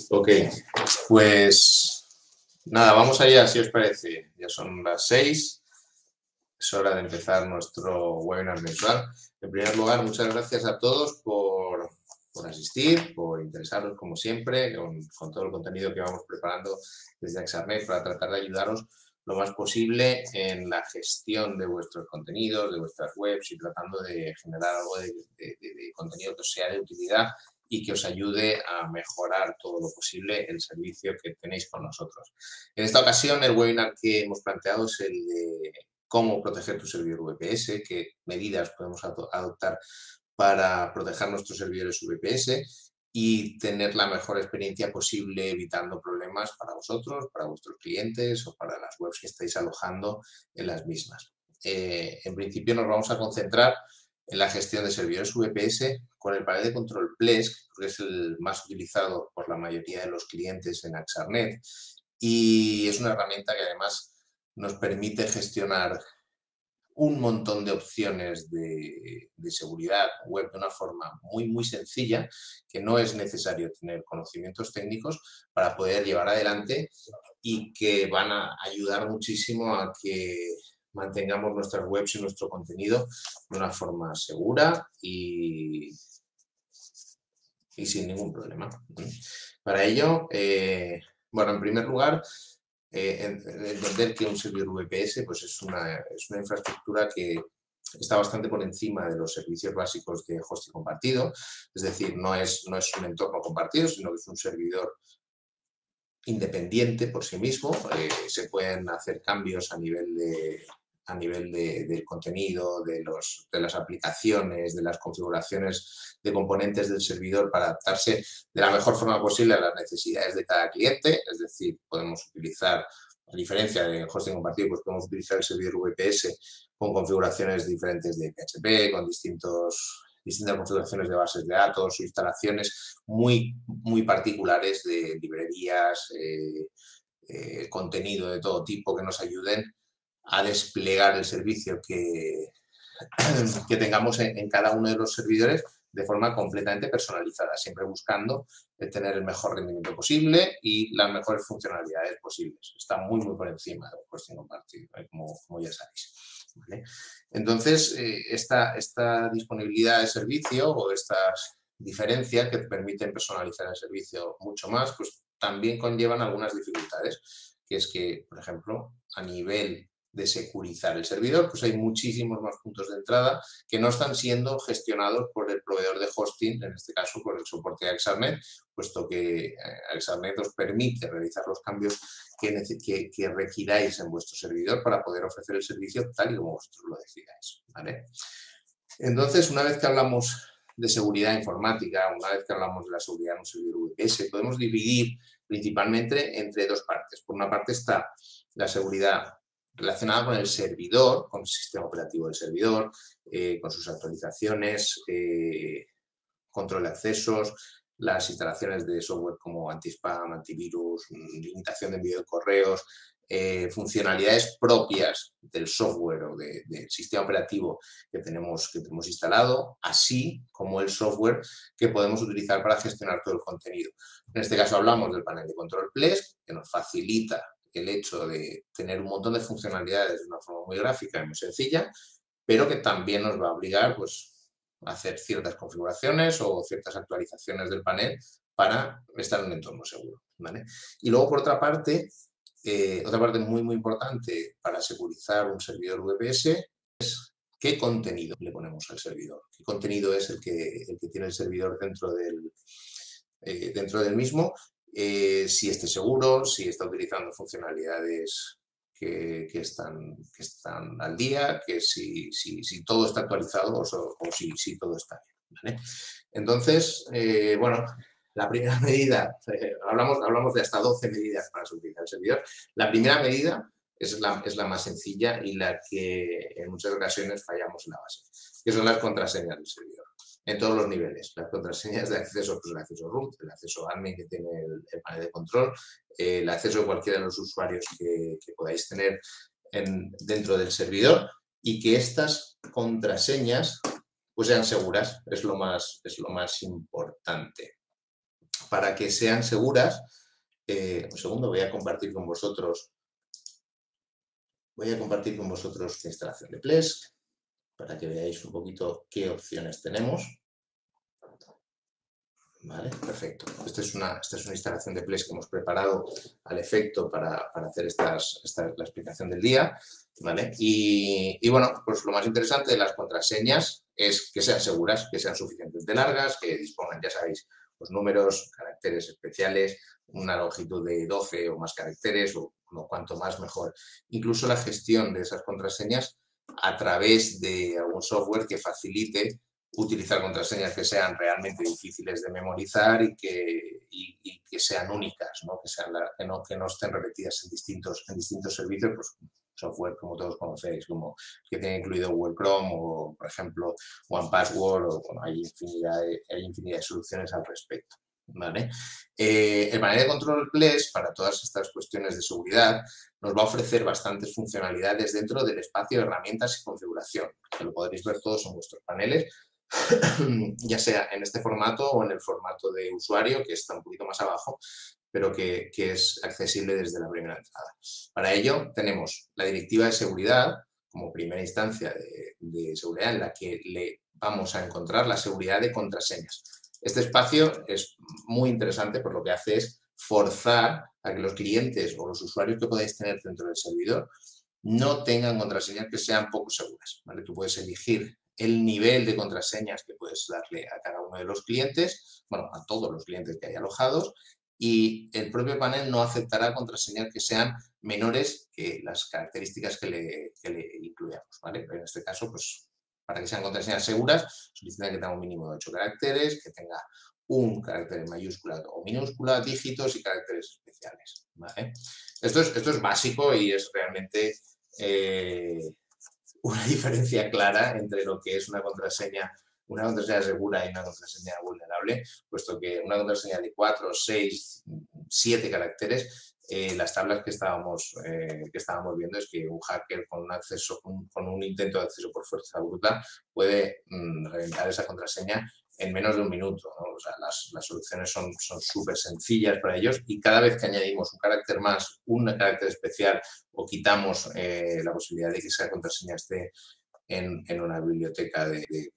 Ok, pues nada, vamos allá si os parece. Ya son las 6, es hora de empezar nuestro webinar mensual. En primer lugar, muchas gracias a todos por asistir, por interesaros como siempre con todo el contenido que vamos preparando desde Exarnet para tratar de ayudaros lo más posible en la gestión de vuestros contenidos, de vuestras webs y tratando de generar algo de contenido que os sea de utilidad y que os ayude a mejorar todo lo posible el servicio que tenéis con nosotros. En esta ocasión, el webinar que hemos planteado es el de cómo proteger tu servidor VPS, qué medidas podemos adoptar para proteger nuestros servidores VPS y tener la mejor experiencia posible evitando problemas para vosotros, para vuestros clientes o para las webs que estáis alojando en las mismas. En principio nos vamos a concentrar en la gestión de servidores VPS con el panel de control Plesk, porque es el más utilizado por la mayoría de los clientes en Axarnet y es una herramienta que además nos permite gestionar un montón de opciones de seguridad web de una forma muy sencilla, que no es necesario tener conocimientos técnicos para poder llevar adelante y que van a ayudar muchísimo a que mantengamos nuestras webs y nuestro contenido de una forma segura y sin ningún problema. Para ello, bueno, en primer lugar, entender que un servidor VPS pues es una infraestructura que está bastante por encima de los servicios básicos de hosting compartido, es decir, no es un entorno compartido, sino que es un servidor independiente por sí mismo. Se pueden hacer cambios a nivel del contenido, de las aplicaciones, de las configuraciones de componentes del servidor para adaptarse de la mejor forma posible a las necesidades de cada cliente. Es decir, podemos utilizar, a diferencia de hosting compartido, pues podemos utilizar el servidor VPS con configuraciones diferentes de PHP, con distintas configuraciones de bases de datos o instalaciones muy particulares de librerías, contenido de todo tipo que nos ayuden a desplegar el servicio que tengamos en cada uno de los servidores de forma completamente personalizada, siempre buscando tener el mejor rendimiento posible y las mejores funcionalidades posibles. Está muy por encima del hosting compartido, como ya sabéis. ¿Vale? Entonces, esta disponibilidad de servicio o estas diferencias que te permiten personalizar el servicio mucho más, pues también conllevan algunas dificultades, que es que, por ejemplo, a nivel de securizar el servidor, pues hay muchísimos más puntos de entrada que no están siendo gestionados por el proveedor de hosting, en este caso por el soporte de Axarnet, puesto que Axarnet os permite realizar los cambios que requiráis en vuestro servidor para poder ofrecer el servicio tal y como vosotros lo decidáis, ¿vale? Entonces, una vez que hablamos de seguridad informática, una vez que hablamos de la seguridad en un servidor VPS, podemos dividir principalmente entre dos partes. Por una parte está la seguridad relacionada con el servidor, con el sistema operativo del servidor, con sus actualizaciones, control de accesos, las instalaciones de software como anti-spam, antivirus, limitación de envío de correos, funcionalidades propias del software o del sistema operativo que tenemos instalado, así como el software que podemos utilizar para gestionar todo el contenido. En este caso hablamos del panel de control Plesk, que nos facilita el hecho de tener un montón de funcionalidades de una forma muy gráfica y muy sencilla, pero que también nos va a obligar pues, a hacer ciertas configuraciones o ciertas actualizaciones del panel para estar en un entorno seguro, ¿vale? Y luego, por otra parte muy importante para securizar un servidor VPS es qué contenido le ponemos al servidor, qué contenido es el que tiene el servidor dentro del mismo, si esté seguro, si está utilizando funcionalidades que están al día, que si todo está actualizado o si todo está bien, ¿vale? Entonces, bueno, la primera medida, hablamos de hasta 12 medidas para segurizar el servidor. La primera medida es la más sencilla y la que en muchas ocasiones fallamos en la base, que son las contraseñas del servidor, en todos los niveles. Las contraseñas de acceso, pues el acceso root, el acceso admin que tiene el panel de control, el acceso de cualquiera de los usuarios que podáis tener dentro del servidor y que estas contraseñas pues sean seguras, es lo más importante. para que sean seguras. Un segundo, voy a compartir con vosotros la instalación de Plesk para que veáis un poquito qué opciones tenemos. Vale, perfecto. Esta es una instalación de Plesk que hemos preparado al efecto para hacer la explicación del día. ¿Vale? Y bueno, pues lo más interesante de las contraseñas es que sean seguras, que sean suficientemente largas, que dispongan, ya sabéis, pues números, caracteres especiales, una longitud de 12 o más caracteres, o cuanto más mejor. Incluso la gestión de esas contraseñas a través de algún software que facilite utilizar contraseñas que sean realmente difíciles de memorizar y que sean únicas, ¿no? Que no estén repetidas en distintos servicios, pues software como todos conocéis, como que tiene incluido Google Chrome o, por ejemplo, OnePassword, o bueno, hay infinidad de soluciones al respecto. ¿Vale? El panel de control Plesk, para todas estas cuestiones de seguridad, nos va a ofrecer bastantes funcionalidades dentro del espacio de herramientas y configuración, que lo podréis ver todos en vuestros paneles, ya sea en este formato o en el formato de usuario, que está un poquito más abajo, pero que es accesible desde la primera entrada. Para ello tenemos la directiva de seguridad como primera instancia de seguridad en la que le vamos a encontrar la seguridad de contraseñas. Este espacio es muy interesante, por lo que hace es forzar a que los clientes o los usuarios que podáis tener dentro del servidor no tengan contraseñas que sean poco seguras, ¿vale? Tú puedes elegir el nivel de contraseñas que puedes darle a cada uno de los clientes, bueno, a todos los clientes que hay alojados, y el propio panel no aceptará contraseñas que sean menores que las características que le incluyamos, ¿vale? Pero en este caso, pues, para que sean contraseñas seguras, solicitan que tenga un mínimo de 8 caracteres, que tenga un carácter en mayúscula o minúscula, dígitos y caracteres especiales, ¿vale? Esto es básico y es realmente una diferencia clara entre lo que es una contraseña segura y una contraseña vulnerable, puesto que una contraseña de 4, 6, 7 caracteres, las tablas que estábamos viendo es que un hacker con un intento de acceso por fuerza bruta puede reventar esa contraseña en menos de un minuto, ¿no? O sea, las soluciones son súper sencillas para ellos, y cada vez que añadimos un carácter más, un carácter especial, o quitamos la posibilidad de que esa contraseña esté en una biblioteca de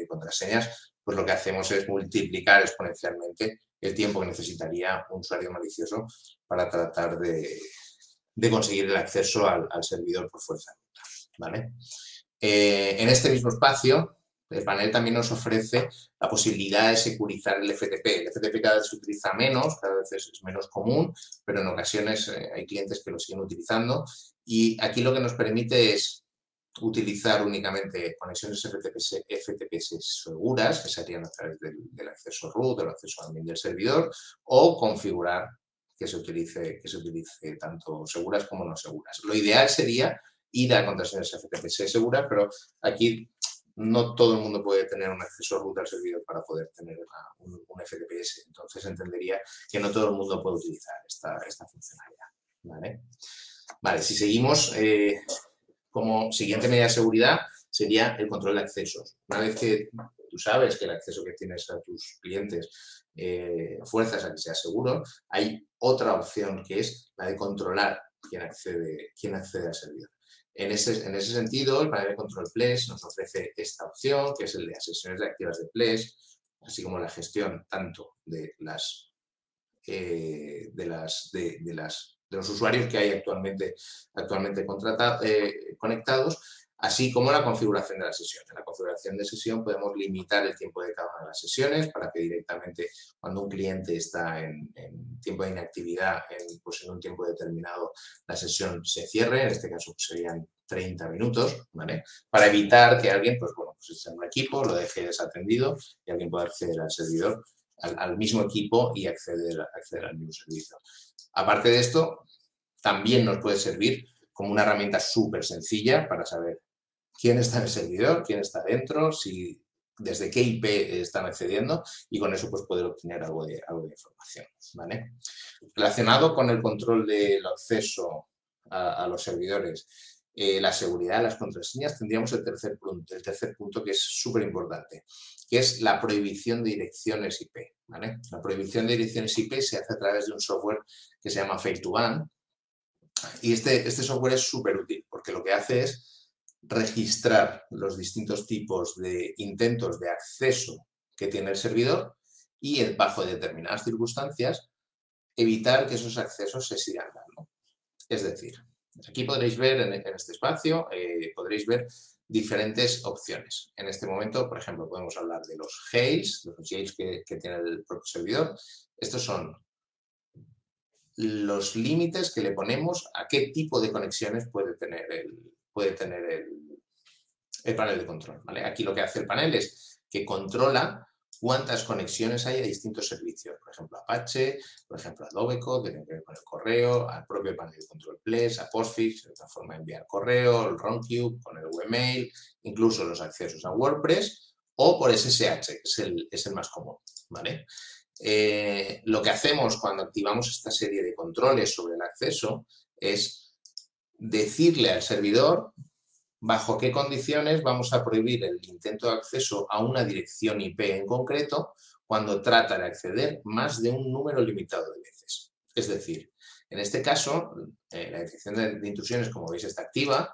contraseñas, pues lo que hacemos es multiplicar exponencialmente el tiempo que necesitaría un usuario malicioso para tratar de conseguir el acceso al servidor por fuerza bruta, ¿vale? En este mismo espacio, el panel también nos ofrece la posibilidad de securizar el FTP. El FTP cada vez se utiliza menos, cada vez es menos común, pero en ocasiones hay clientes que lo siguen utilizando, y aquí lo que nos permite es utilizar únicamente conexiones FTP seguras, que serían a través del acceso root, del acceso admin del servidor, o configurar que se utilice tanto seguras como no seguras. Lo ideal sería ir a contraseñas FTP seguras, pero aquí no todo el mundo puede tener un acceso root al servidor para poder tener un FTPS. Entonces entendería que no todo el mundo puede utilizar esta funcionalidad. Vale, si seguimos, como siguiente medida de seguridad sería el control de accesos. Una vez que tú sabes que el acceso que tienes a tus clientes fuerzas a que sea seguro, hay otra opción que es la de controlar quién accede al servidor. En ese sentido, el panel de control Plesk nos ofrece esta opción, que es el de las sesiones reactivas de Plesk, así como la gestión tanto de los usuarios que hay actualmente conectados, así como la configuración de la sesión. En la configuración de sesión podemos limitar el tiempo de cada una de las sesiones para que directamente, cuando un cliente está en tiempo de inactividad, pues en un tiempo determinado, la sesión se cierre. En este caso pues serían 30 minutos, ¿vale? Para evitar que alguien, pues esté en un equipo, lo deje desatendido y alguien pueda acceder al servidor, al mismo equipo, y acceder al mismo servicio. Aparte de esto, también nos puede servir como una herramienta súper sencilla para saber quién está en el servidor, quién está dentro, desde qué IP están accediendo, y con eso pues poder obtener algo de información, ¿vale? Relacionado con el control del acceso a los servidores la seguridad de las contraseñas, tendríamos el tercer punto que es súper importante, que es la prohibición de direcciones IP, ¿vale? La prohibición de direcciones IP se hace a través de un software que se llama Fade2Ban, y este software es súper útil porque lo que hace es registrar los distintos tipos de intentos de acceso que tiene el servidor y, bajo determinadas circunstancias, evitar que esos accesos se sigan dando. Es decir, aquí podréis ver en este espacio, podréis ver diferentes opciones. En este momento, por ejemplo, podemos hablar de los jails que tiene el propio servidor. Estos son los límites que le ponemos a qué tipo de conexiones puede tener el panel de control, ¿vale? Aquí lo que hace el panel es que controla cuántas conexiones hay a distintos servicios, por ejemplo, Apache, por ejemplo, Adobe Code, que tiene que ver con el correo, al propio panel de control Plesk, a Postfix, otra forma de enviar correo, el Roncube, con el webmail, incluso los accesos a WordPress, o por SSH, que es el más común, ¿vale? Lo que hacemos cuando activamos esta serie de controles sobre el acceso es decirle al servidor bajo qué condiciones vamos a prohibir el intento de acceso a una dirección IP en concreto cuando trata de acceder más de un número limitado de veces. Es decir, en este caso, la detección de intrusiones, como veis, está activa.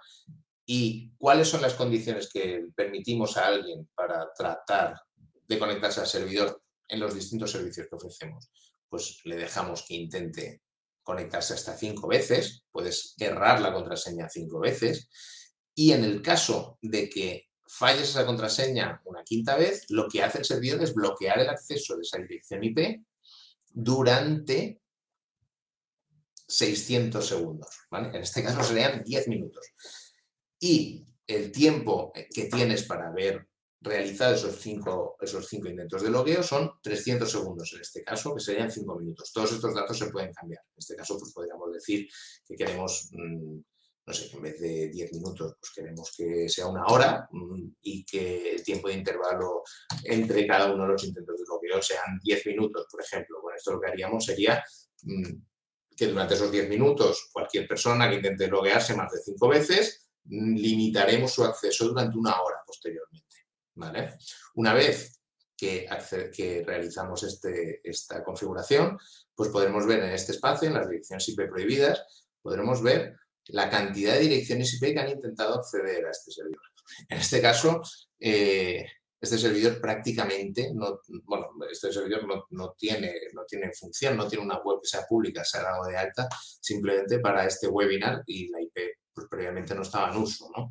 ¿Y cuáles son las condiciones que permitimos a alguien para tratar de conectarse al servidor en los distintos servicios que ofrecemos? Pues le dejamos que intente conectarse hasta 5 veces, puedes errar la contraseña 5 veces, y en el caso de que falles esa contraseña una quinta vez, lo que hace el servidor es bloquear el acceso de esa dirección IP durante 600 segundos, ¿vale? En este caso serían 10 minutos. Y el tiempo que tienes para haber realizado esos cinco intentos de logueo son 300 segundos en este caso, que serían 5 minutos. Todos estos datos se pueden cambiar. En este caso, pues podríamos decir que queremos, no sé, que en vez de 10 minutos, pues queremos que sea una hora y que el tiempo de intervalo entre cada uno de los intentos de logueo sean 10 minutos, por ejemplo. Bueno, esto lo que haríamos sería que durante esos 10 minutos cualquier persona que intente loguearse más de 5 veces, limitaremos su acceso durante una hora posteriormente, ¿vale? Una vez que realizamos esta configuración, pues podremos ver en este espacio, en las direcciones IP prohibidas, podremos ver la cantidad de direcciones IP que han intentado acceder a este servidor. En este caso, este servidor prácticamente no tiene función, no tiene una web que sea pública, se ha dado de alta simplemente para este webinar y la IP pues, previamente no estaba en uso, ¿no?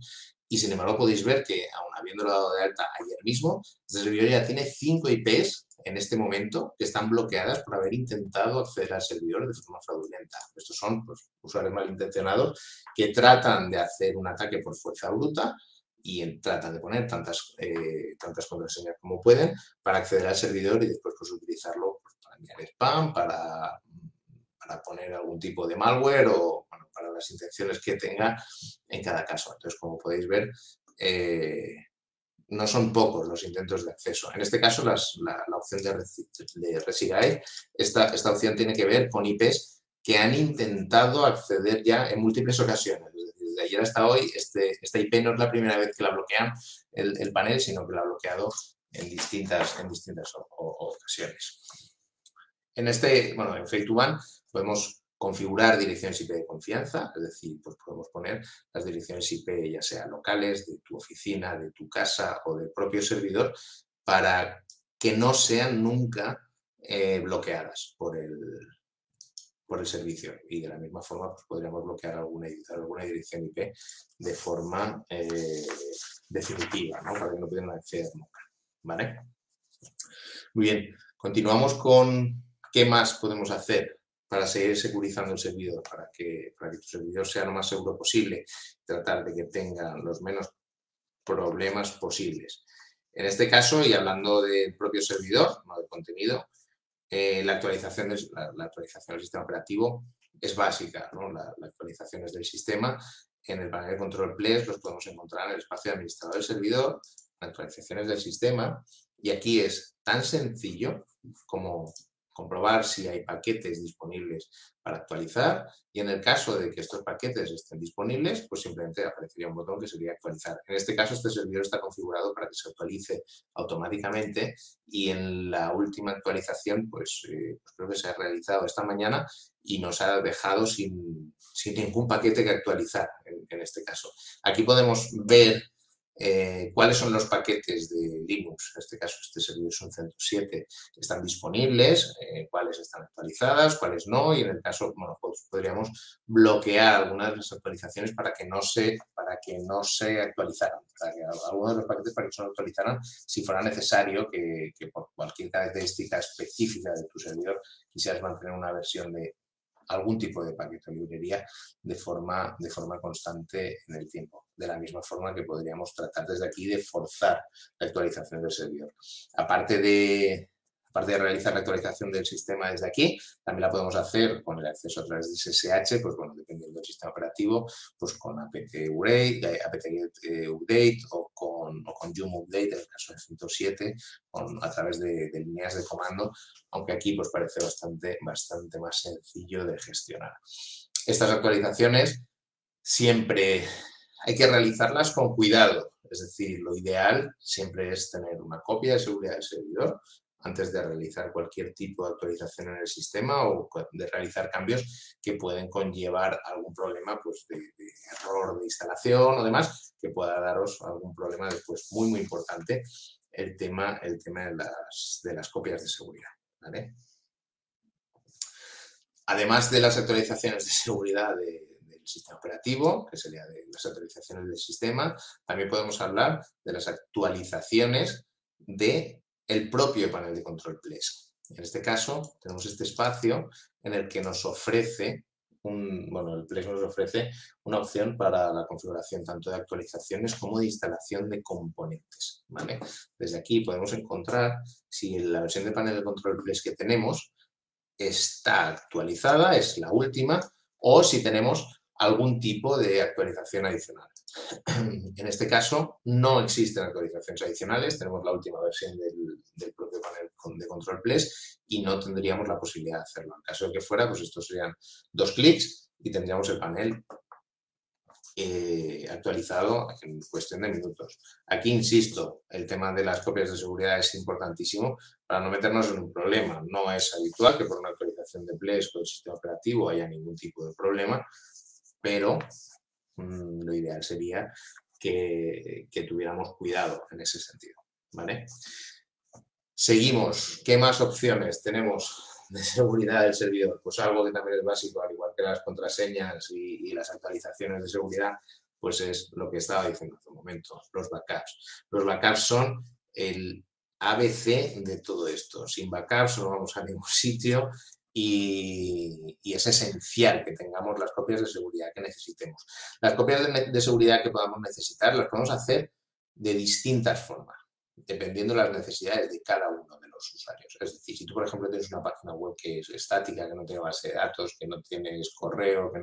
Y sin embargo podéis ver que, aun habiéndolo dado de alta ayer mismo, este servidor ya tiene 5 IPs en este momento que están bloqueadas por haber intentado acceder al servidor de forma fraudulenta. Estos son pues, usuarios malintencionados que tratan de hacer un ataque por fuerza bruta y tratan de poner tantas contraseñas como pueden para acceder al servidor y después pues, utilizarlo pues, para enviar spam, para poner algún tipo de malware o bueno, para las intenciones que tenga en cada caso. Entonces, como podéis ver, no son pocos los intentos de acceso. En este caso, la opción de Resigae, esta opción tiene que ver con IPs que han intentado acceder ya en múltiples ocasiones. Es decir, desde ayer hasta hoy, esta IP no es la primera vez que la bloquean el panel, sino que la ha bloqueado en distintas ocasiones. En Fade2Ban podemos configurar direcciones IP de confianza, es decir, pues podemos poner las direcciones IP ya sea locales, de tu oficina, de tu casa o del propio servidor para que no sean nunca bloqueadas por el servicio. Y de la misma forma pues podríamos bloquear alguna dirección IP de forma definitiva, ¿no? Para que no puedan acceder nunca, ¿vale? Muy bien, continuamos con qué más podemos hacer para seguir securizando el servidor, para que tu servidor sea lo más seguro posible, tratar de que tenga los menos problemas posibles. En este caso, y hablando del propio servidor, no del contenido, la actualización del sistema operativo es básica, ¿no? Las actualizaciones del sistema en el panel de control Plesk los podemos encontrar en el espacio de administrador del servidor, actualizaciones del sistema, y aquí es tan sencillo como comprobar si hay paquetes disponibles para actualizar, y en el caso de que estos paquetes estén disponibles, pues simplemente aparecería un botón que sería actualizar. En este caso, este servidor está configurado para que se actualice automáticamente, y en la última actualización, pues creo que se ha realizado esta mañana y nos ha dejado sin ningún paquete que actualizar en este caso. Aquí podemos ver cuáles son los paquetes de Linux, en este caso este servidor es un CentOS 7, están disponibles, cuáles están actualizadas, cuáles no, y en el caso, bueno, pues podríamos bloquear algunas de las actualizaciones para que no se actualizaran, para que algunos de los paquetes para que no se actualizaran si fuera necesario que por cualquier característica específica de tu servidor quisieras mantener una versión de algún tipo de paquete o librería de forma constante en el tiempo. De la misma forma que podríamos tratar desde aquí de forzar la actualización del servidor. Aparte de realizar la actualización del sistema desde aquí, también la podemos hacer con el acceso a través de SSH, pues bueno, dependiendo del sistema operativo, pues con apt-update, apt-update o con yum update, en el caso de CentOS 7, a través de líneas de comando, aunque aquí pues parece bastante más sencillo de gestionar. Estas actualizaciones siempre hay que realizarlas con cuidado, es decir, lo ideal siempre es tener una copia de seguridad del servidor antes de realizar cualquier tipo de actualización en el sistema o de realizar cambios que pueden conllevar algún problema pues, de error de instalación o demás, que pueda daros algún problema después muy importante, el tema de las copias de seguridad, ¿vale? Además de las actualizaciones de seguridad del sistema operativo, que sería de las actualizaciones del sistema, también podemos hablar de las actualizaciones del propio panel de control Plesk. En este caso, tenemos este espacio en el que nos ofrece el Plesk nos ofrece una opción para la configuración tanto de actualizaciones como de instalación de componentes, ¿vale? Desde aquí podemos encontrar si la versión de panel de control Plesk que tenemos está actualizada, es la última, o si tenemos algún tipo de actualización adicional. En este caso, no existen actualizaciones adicionales, tenemos la última versión del propio panel de control Plesk y no tendríamos la posibilidad de hacerlo. En caso de que fuera, pues estos serían 2 clics y tendríamos el panel actualizado en cuestión de minutos. Aquí, insisto, el tema de las copias de seguridad es importantísimo para no meternos en un problema. No es habitual que por una actualización de Plesk o el sistema operativo haya ningún tipo de problema, pero lo ideal sería que tuviéramos cuidado en ese sentido, ¿vale? Seguimos. ¿Qué más opciones tenemos de seguridad del servidor? Pues algo que también es básico, al igual que las contraseñas y las actualizaciones de seguridad, pues es lo que estaba diciendo hace un momento, los backups. Los backups son el ABC de todo esto. Sin backups no vamos a ningún sitio y es esencial que tengamos las copias de seguridad que necesitemos. Las copias de seguridad que podamos necesitar las podemos hacer de distintas formas, dependiendo de las necesidades de cada uno de los usuarios. Es decir, si tú, por ejemplo, tienes una página web que es estática, que no tiene base de datos, que no tienes correo, que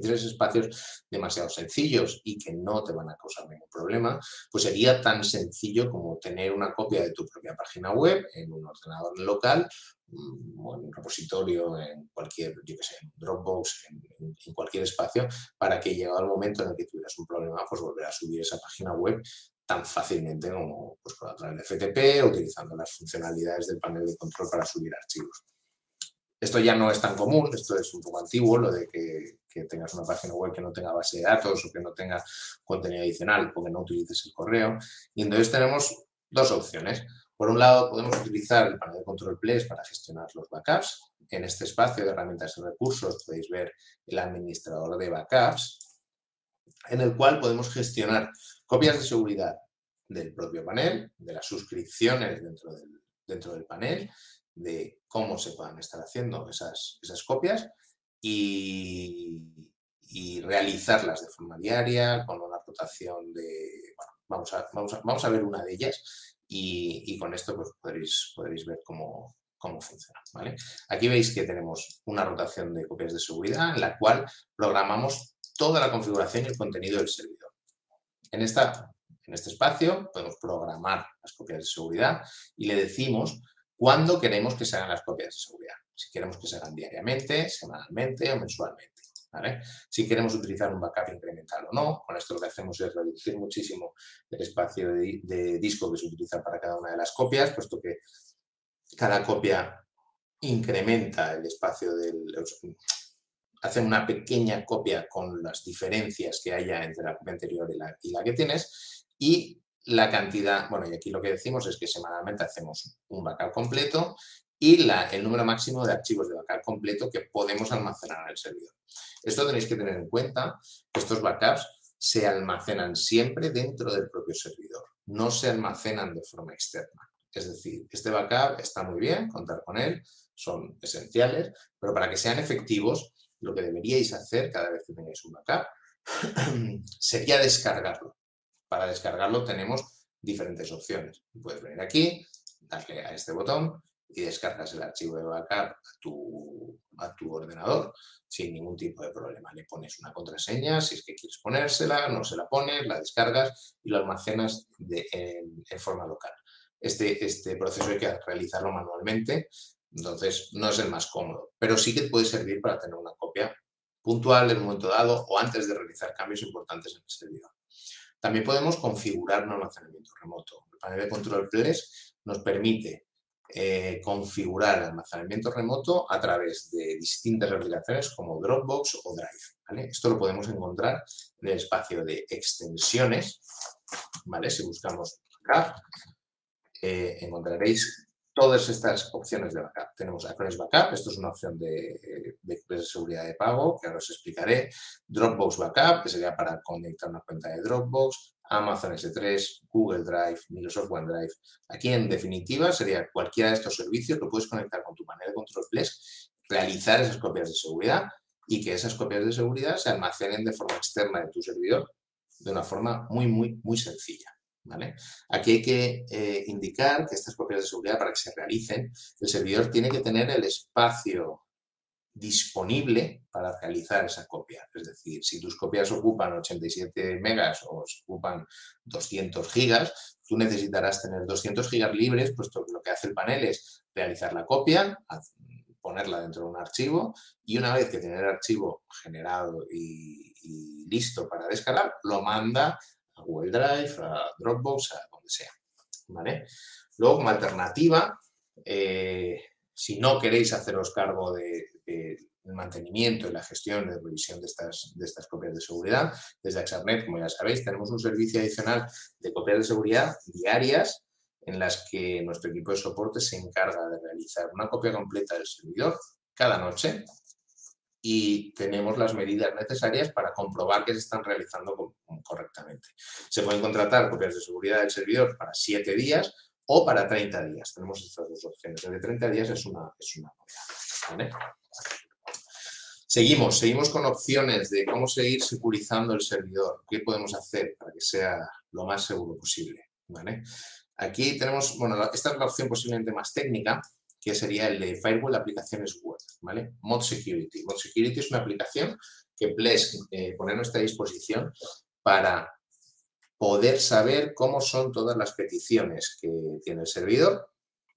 tienes espacios demasiado sencillos y que no te van a causar ningún problema, pues sería tan sencillo como tener una copia de tu propia página web en un ordenador local o en un repositorio, en cualquier, yo que sé, en Dropbox, en cualquier espacio, para que llegado el momento en el que tuvieras un problema, pues volver a subir esa página web tan fácilmente como pues, a través de FTP o utilizando las funcionalidades del panel de control para subir archivos. Esto ya no es tan común, esto es un poco antiguo, lo de que tengas una página web que no tenga base de datos o que no tenga contenido adicional o que no utilices el correo. Y entonces tenemos dos opciones. Por un lado, podemos utilizar el panel de control Plesk para gestionar los backups. En este espacio de herramientas y recursos podéis ver el administrador de backups, en el cual podemos gestionar copias de seguridad del propio panel, de las suscripciones dentro del panel, de cómo se puedan estar haciendo esas copias y realizarlas de forma diaria, con una rotación de... Bueno, vamos a ver una de ellas y con esto pues, podréis ver cómo funciona, ¿vale? Aquí veis que tenemos una rotación de copias de seguridad en la cual programamos toda la configuración y el contenido del servidor. En este espacio podemos programar las copias de seguridad y le decimos ¿Cuándo queremos que se hagan las copias de seguridad? Si queremos que se hagan diariamente, semanalmente o mensualmente, ¿vale? Si queremos utilizar un backup incremental o no, con esto lo que hacemos es reducir muchísimo el espacio de disco que se utiliza para cada una de las copias, puesto que cada copia incrementa el espacio hace una pequeña copia con las diferencias que haya entre la copia anterior y la que tienes, y la cantidad, bueno, y aquí lo que decimos es que semanalmente hacemos un backup completo y el número máximo de archivos de backup completo que podemos almacenar en el servidor. Esto tenéis que tener en cuenta, que estos backups se almacenan siempre dentro del propio servidor, no se almacenan de forma externa. Es decir, este backup está muy bien, contar con él, son esenciales, pero para que sean efectivos, lo que deberíais hacer cada vez que tengáis un backup sería descargarlo. Para descargarlo tenemos diferentes opciones. Puedes venir aquí, darle a este botón y descargas el archivo de backup a tu ordenador sin ningún tipo de problema. Le pones una contraseña, si es que quieres ponérsela, no se la pones, la descargas y lo almacenas en forma local. Este proceso hay que realizarlo manualmente, entonces no es el más cómodo, pero sí que puede servir para tener una copia puntual en un momento dado o antes de realizar cambios importantes en el servidor. También podemos configurar un almacenamiento remoto. El panel de control Ples nos permite configurar el almacenamiento remoto a través de distintas aplicaciones como Dropbox o Drive, ¿vale? Esto lo podemos encontrar en el espacio de extensiones, ¿vale? Si buscamos acá, encontraréis todas estas opciones de backup. Tenemos Acronis Backup, esto es una opción de seguridad de pago, que ahora os explicaré. Dropbox Backup, que sería para conectar una cuenta de Dropbox. Amazon S3, Google Drive, Microsoft OneDrive. Aquí, en definitiva, sería cualquiera de estos servicios que puedes conectar con tu panel de control Plex, realizar esas copias de seguridad y que esas copias de seguridad se almacenen de forma externa en tu servidor de una forma muy sencilla. ¿Vale? Aquí hay que indicar que estas copias de seguridad, para que se realicen, el servidor tiene que tener el espacio disponible para realizar esa copia. Es decir, si tus copias ocupan 87 megas o ocupan 200 gigas, tú necesitarás tener 200 gigas libres, puesto que lo que hace el panel es realizar la copia, ponerla dentro de un archivo y una vez que tiene el archivo generado y listo para descargar, lo manda a Google Drive, a Dropbox, a donde sea, ¿vale? Luego, como alternativa, si no queréis haceros cargo del mantenimiento y la gestión de revisión de estas copias de seguridad, desde Axarnet, como ya sabéis, tenemos un servicio adicional de copias de seguridad diarias en las que nuestro equipo de soporte se encarga de realizar una copia completa del servidor cada noche y tenemos las medidas necesarias para comprobar que se están realizando correctamente. Se pueden contratar copias de seguridad del servidor para 7 días o para 30 días. Tenemos estas dos opciones. El de 30 días es una novedad, ¿vale? Seguimos con opciones de cómo seguir securizando el servidor. ¿Qué podemos hacer para que sea lo más seguro posible? ¿Vale? Aquí tenemos, bueno, esta es la opción posiblemente más técnica, que sería el de Firewall de aplicaciones web, ¿vale? Mod Security. Mod Security es una aplicación que Plex pone a nuestra disposición para poder saber cómo son todas las peticiones que tiene el servidor,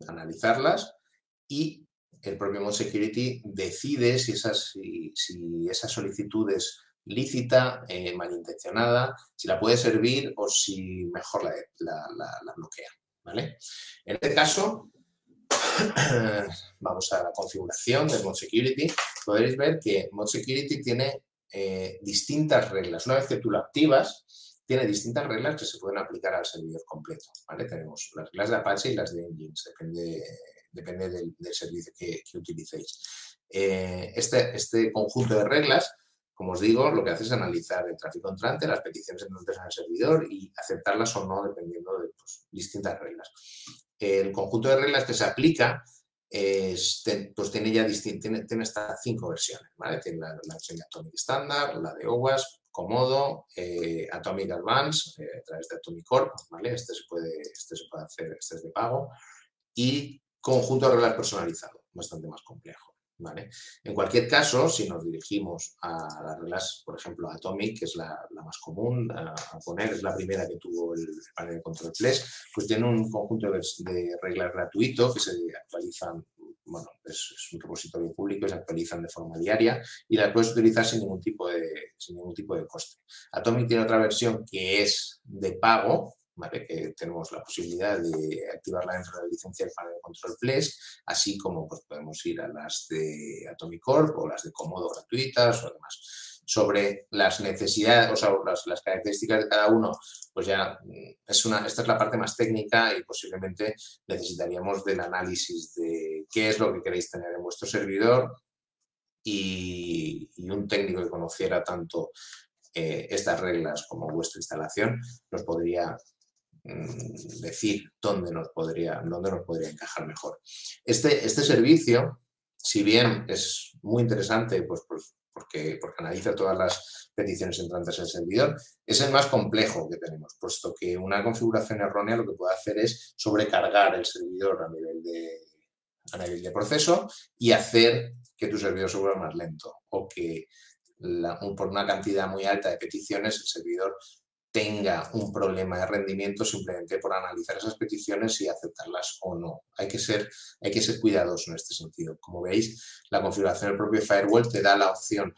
analizarlas y el propio Mod Security decide si esa solicitud es lícita, malintencionada, si la puede servir o si mejor la bloquea, ¿vale? En este caso, vamos a la configuración de Mod Security. Podréis ver que Mod Security tiene distintas reglas. Una vez que tú lo activas, tiene distintas reglas que se pueden aplicar al servidor completo, ¿vale? Tenemos las reglas de Apache y las de Nginx, depende del servicio que utilicéis. Este conjunto de reglas, como os digo, lo que hace es analizar el tráfico entrante, las peticiones entrantes en el servidor y aceptarlas o no dependiendo de distintas reglas. El conjunto de reglas que se aplica pues tiene ya tiene hasta 5 versiones, ¿vale? Tiene la versión de Atomic Standard, la de OWASP, Comodo, Atomic Advance, a través de Atomic Core, ¿vale? Este se puede hacer, este es de pago, y conjunto de reglas personalizado, bastante más complejo, ¿vale? En cualquier caso, si nos dirigimos a las reglas, por ejemplo, Atomic, que es la más común a poner, es la primera que tuvo el panel de control Flex, pues tiene un conjunto de reglas gratuito que se actualizan, bueno, es un repositorio público y se actualizan de forma diaria y las puedes utilizar sin ningún tipo de coste. Atomic tiene otra versión que es de pago, ¿vale? Que tenemos la posibilidad de activarla dentro de la licencia del panel de control Flex, así como pues, podemos ir a las de Atomic Corp o las de Comodo gratuitas o demás. Sobre las necesidades, o sea, las características de cada uno, pues ya esta es la parte más técnica y posiblemente necesitaríamos del análisis de qué es lo que queréis tener en vuestro servidor y un técnico que conociera tanto estas reglas como vuestra instalación nos podría decir dónde nos podría encajar mejor. Este servicio, si bien es muy interesante, pues porque analiza todas las peticiones entrantes al servidor, es el más complejo que tenemos, puesto que una configuración errónea lo que puede hacer es sobrecargar el servidor a nivel de proceso y hacer que tu servidor se vuelva más lento o que por una cantidad muy alta de peticiones el servidor tenga un problema de rendimiento simplemente por analizar esas peticiones y aceptarlas o no. Hay que ser cuidadoso en este sentido. Como veis, la configuración del propio firewall te da la opción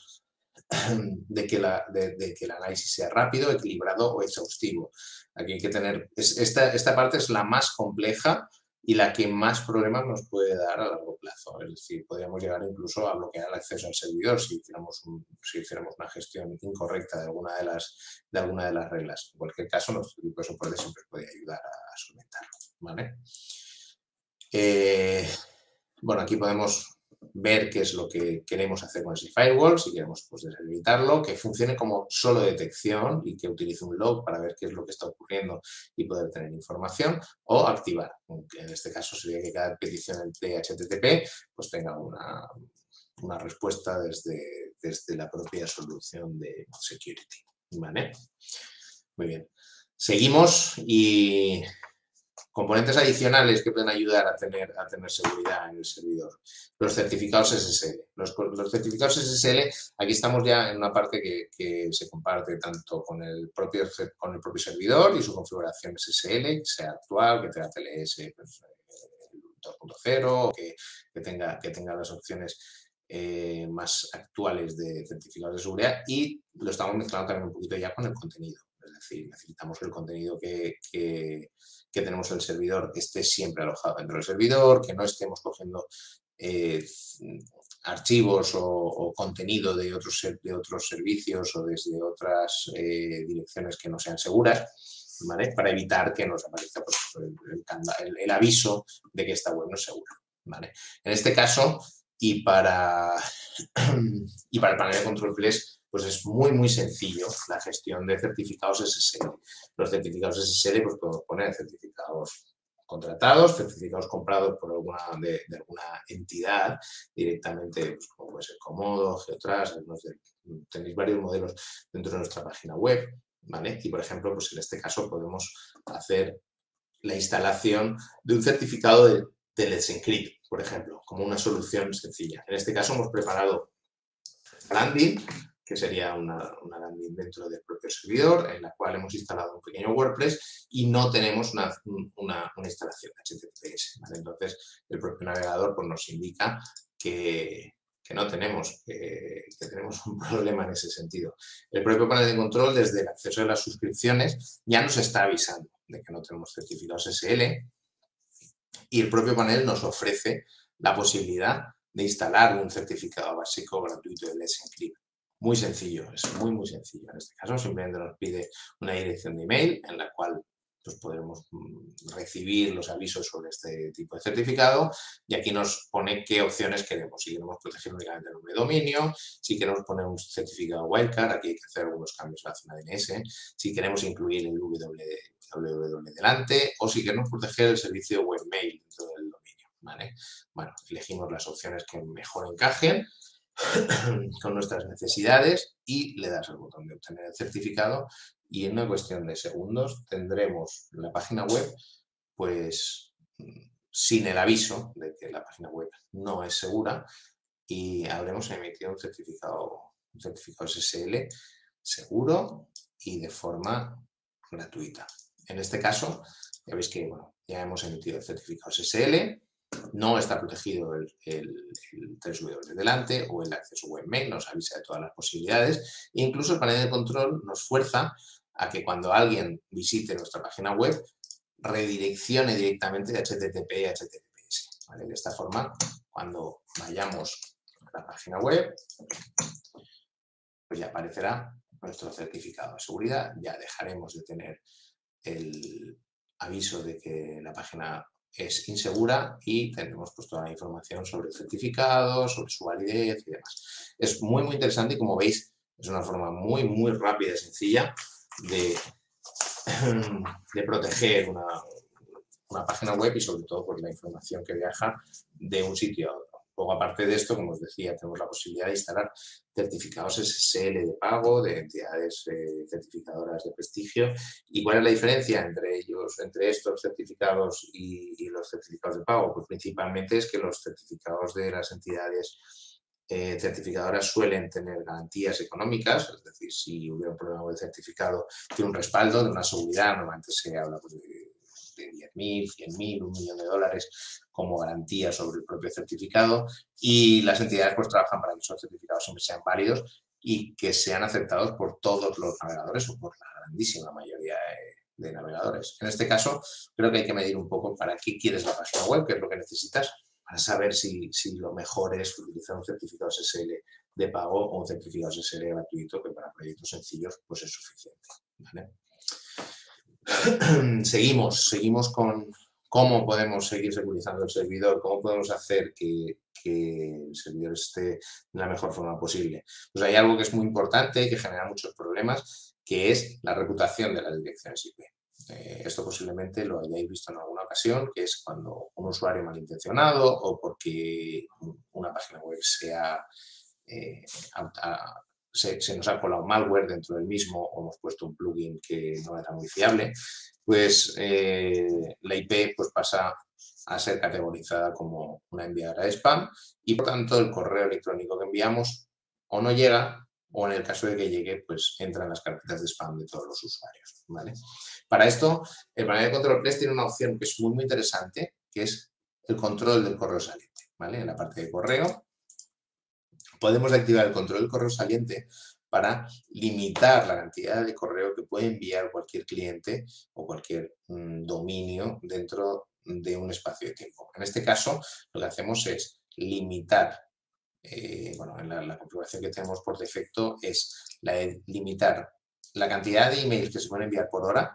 de que el análisis sea rápido, equilibrado o exhaustivo. Aquí hay que tener... Esta parte es la más compleja y la que más problemas nos puede dar a largo plazo. Es decir, podríamos llegar incluso a bloquear el acceso al servidor si hiciéramos una gestión incorrecta de alguna de las reglas. En cualquier caso, nuestro equipo de soporte siempre puede ayudar a solventarlo, ¿vale? Bueno, aquí podemos ver qué es lo que queremos hacer con ese firewall, si queremos pues, deshabilitarlo, que funcione como solo detección y que utilice un log para ver qué es lo que está ocurriendo y poder tener información, o activar, aunque en este caso sería que cada petición de HTTP pues tenga una respuesta desde la propia solución de security, ¿vale? Muy bien. Seguimos y... componentes adicionales que pueden ayudar a tener seguridad en el servidor. Los certificados SSL. Los certificados SSL, aquí estamos ya en una parte que se comparte tanto con el propio servidor y su configuración SSL, que sea actual, que tenga TLS pues, 2.0, o que tenga las opciones más actuales de certificados de seguridad, y lo estamos mezclando también un poquito ya con el contenido. Es decir, necesitamos que el contenido que tenemos en el servidor esté siempre alojado dentro del servidor, que no estemos cogiendo archivos o contenido de otros servicios o desde otras direcciones que no sean seguras, ¿vale? Para evitar que nos aparezca pues, el aviso de que esta web no es segura, ¿vale? En este caso, y para el panel de control Flex, pues es muy sencillo la gestión de certificados SSL. Los certificados SSL pues podemos poner certificados contratados, certificados comprados por de alguna entidad directamente, pues, como puede ser Comodo, Geotras, tenéis varios modelos dentro de nuestra página web, ¿vale? Y por ejemplo, pues en este caso podemos hacer la instalación de un certificado de Let's Encrypt, por ejemplo, como una solución sencilla. En este caso hemos preparado landing, que sería una landing dentro del propio servidor, en la cual hemos instalado un pequeño WordPress y no tenemos una instalación HTTPS, ¿vale? Entonces, el propio navegador pues, nos indica que no tenemos, que tenemos un problema en ese sentido. El propio panel de control, desde el acceso de las suscripciones, ya nos está avisando de que no tenemos certificados SSL, y el propio panel nos ofrece la posibilidad de instalar un certificado básico gratuito de Let's Encrypt. Muy sencillo, es muy sencillo. En este caso simplemente nos pide una dirección de email en la cual pues, podremos recibir los avisos sobre este tipo de certificado, y aquí nos pone qué opciones queremos. Si queremos proteger únicamente el nombre de dominio, si queremos poner un certificado wildcard, aquí hay que hacer algunos cambios en la zona DNS, si queremos incluir el www delante, o si queremos proteger el servicio webmail dentro del dominio, ¿vale? Bueno, elegimos las opciones que mejor encajen con nuestras necesidades y le das al botón de obtener el certificado, y en una cuestión de segundos tendremos la página web pues sin el aviso de que la página web no es segura, y habremos emitido un certificado SSL seguro y de forma gratuita. En este caso, ya veis que bueno, ya hemos emitido el certificado SSL, no está protegido el 3W de delante o el acceso webmail, nos avisa de todas las posibilidades. E incluso el panel de control nos fuerza a que cuando alguien visite nuestra página web, redireccione directamente de HTTP a HTTPS. ¿Vale? De esta forma, cuando vayamos a la página web, pues ya aparecerá nuestro certificado de seguridad, ya dejaremos de tener el aviso de que la página es insegura y tendremos pues toda la información sobre el certificado, sobre su validez y demás. Es muy, muy interesante y como veis es una forma muy, muy rápida y sencilla de, de proteger una página web y sobre todo pues, la información que viaja de un sitio a otro. Luego, aparte de esto, como os decía, tenemos la posibilidad de instalar certificados SSL de pago de entidades certificadoras de prestigio. ¿Y cuál es la diferencia entre ellos, entre estos certificados y los certificados de pago? Pues principalmente es que los certificados de las entidades certificadoras suelen tener garantías económicas, es decir, si hubiera un problema con el certificado, tiene un respaldo de una seguridad, normalmente se habla pues, de 10.000, 100.000, $1.000.000 como garantía sobre el propio certificado y las entidades pues trabajan para que esos certificados siempre sean válidos y que sean aceptados por todos los navegadores o por la grandísima mayoría de navegadores. En este caso, creo que hay que medir un poco para qué quieres la página web, qué es lo que necesitas, para saber si lo mejor es utilizar un certificado SSL de pago o un certificado SSL gratuito, que para proyectos sencillos pues es suficiente. ¿Vale? Seguimos con cómo podemos seguir securizando el servidor, cómo podemos hacer que el servidor esté de la mejor forma posible. Pues hay algo que es muy importante y que genera muchos problemas, que es la reputación de las direcciones IP. Esto posiblemente lo hayáis visto en alguna ocasión, que es cuando un usuario malintencionado o porque una página web sea se nos ha colado malware dentro del mismo o hemos puesto un plugin que no era muy fiable, pues la IP pues, pasa a ser categorizada como una enviadora de spam y por tanto el correo electrónico que enviamos o no llega o en el caso de que llegue pues entra en las carpetas de spam de todos los usuarios. ¿Vale? Para esto el panel de control Press tiene una opción que es muy, muy interesante, que es el control del correo saliente. ¿Vale? En la parte de correo podemos activar el control del correo saliente para limitar la cantidad de correo que puede enviar cualquier cliente o cualquier dominio dentro de un espacio de tiempo. En este caso, lo que hacemos es limitar, bueno, en la configuración que tenemos por defecto es limitar la cantidad de emails que se pueden enviar por hora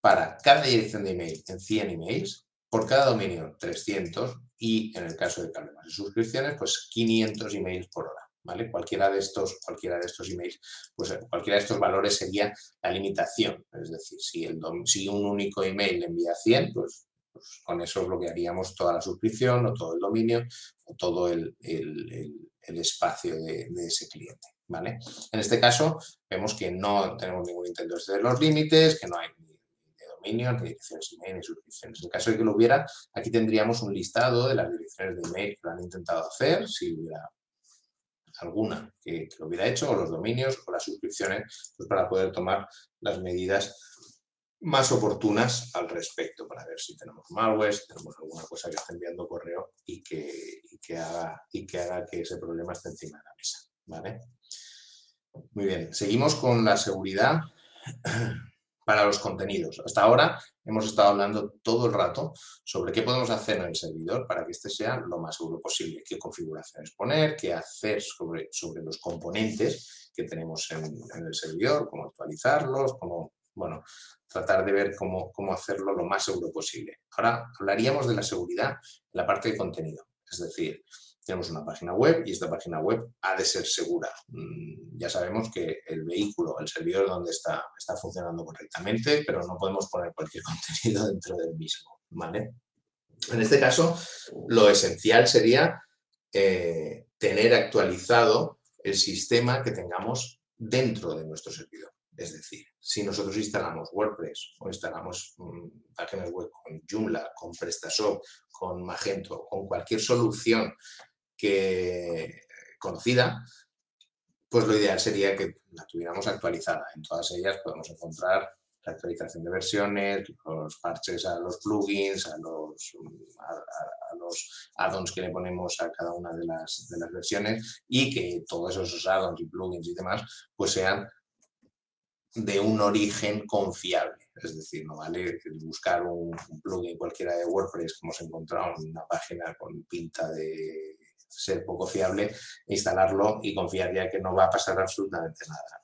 para cada dirección de email en 100 emails, por cada dominio 300 y en el caso de problemas de suscripciones, pues 500 emails por hora. ¿Vale? Cualquiera de estos emails, pues cualquiera de estos valores sería la limitación. Es decir, si un único email envía 100, pues con eso bloquearíamos toda la suscripción o todo el dominio o todo el espacio de ese cliente. ¿Vale? En este caso, vemos que no tenemos ningún intento de exceder los límites, que no hay ni dominio, ni direcciones email, ni suscripciones. En el caso de que lo hubiera, aquí tendríamos un listado de las direcciones de email que lo han intentado hacer, si hubiera alguna que lo hubiera hecho, o los dominios, o las suscripciones, pues para poder tomar las medidas más oportunas al respecto, para ver si tenemos malware, si tenemos alguna cosa que está enviando correo y que haga que ese problema esté encima de la mesa. ¿Vale? Muy bien, seguimos con la seguridad para los contenidos. Hasta ahora hemos estado hablando todo el rato sobre qué podemos hacer en el servidor para que este sea lo más seguro posible, qué configuraciones poner, qué hacer sobre los componentes que tenemos en el servidor, cómo actualizarlos, cómo, bueno, tratar de ver cómo hacerlo lo más seguro posible. Ahora hablaríamos de la seguridad en la parte de contenido, es decir, tenemos una página web y esta página web ha de ser segura. Ya sabemos que el vehículo, el servidor donde está funcionando correctamente, pero no podemos poner cualquier contenido dentro del mismo. ¿Vale? En este caso, lo esencial sería tener actualizado el sistema que tengamos dentro de nuestro servidor. Es decir, si nosotros instalamos WordPress o instalamos páginas web con Joomla, con PrestaShop, con Magento, con cualquier solución que conocida, pues lo ideal sería que la tuviéramos actualizada. En todas ellas podemos encontrar la actualización de versiones, los parches a los plugins, a los add-ons que le ponemos a cada una de las versiones, y que todos esos add-ons y plugins y demás pues sean de un origen confiable. Es decir, no vale buscar un plugin cualquiera de WordPress que hemos encontrado en una página con pinta de ser poco fiable, instalarlo y confiar ya que no va a pasar absolutamente nada.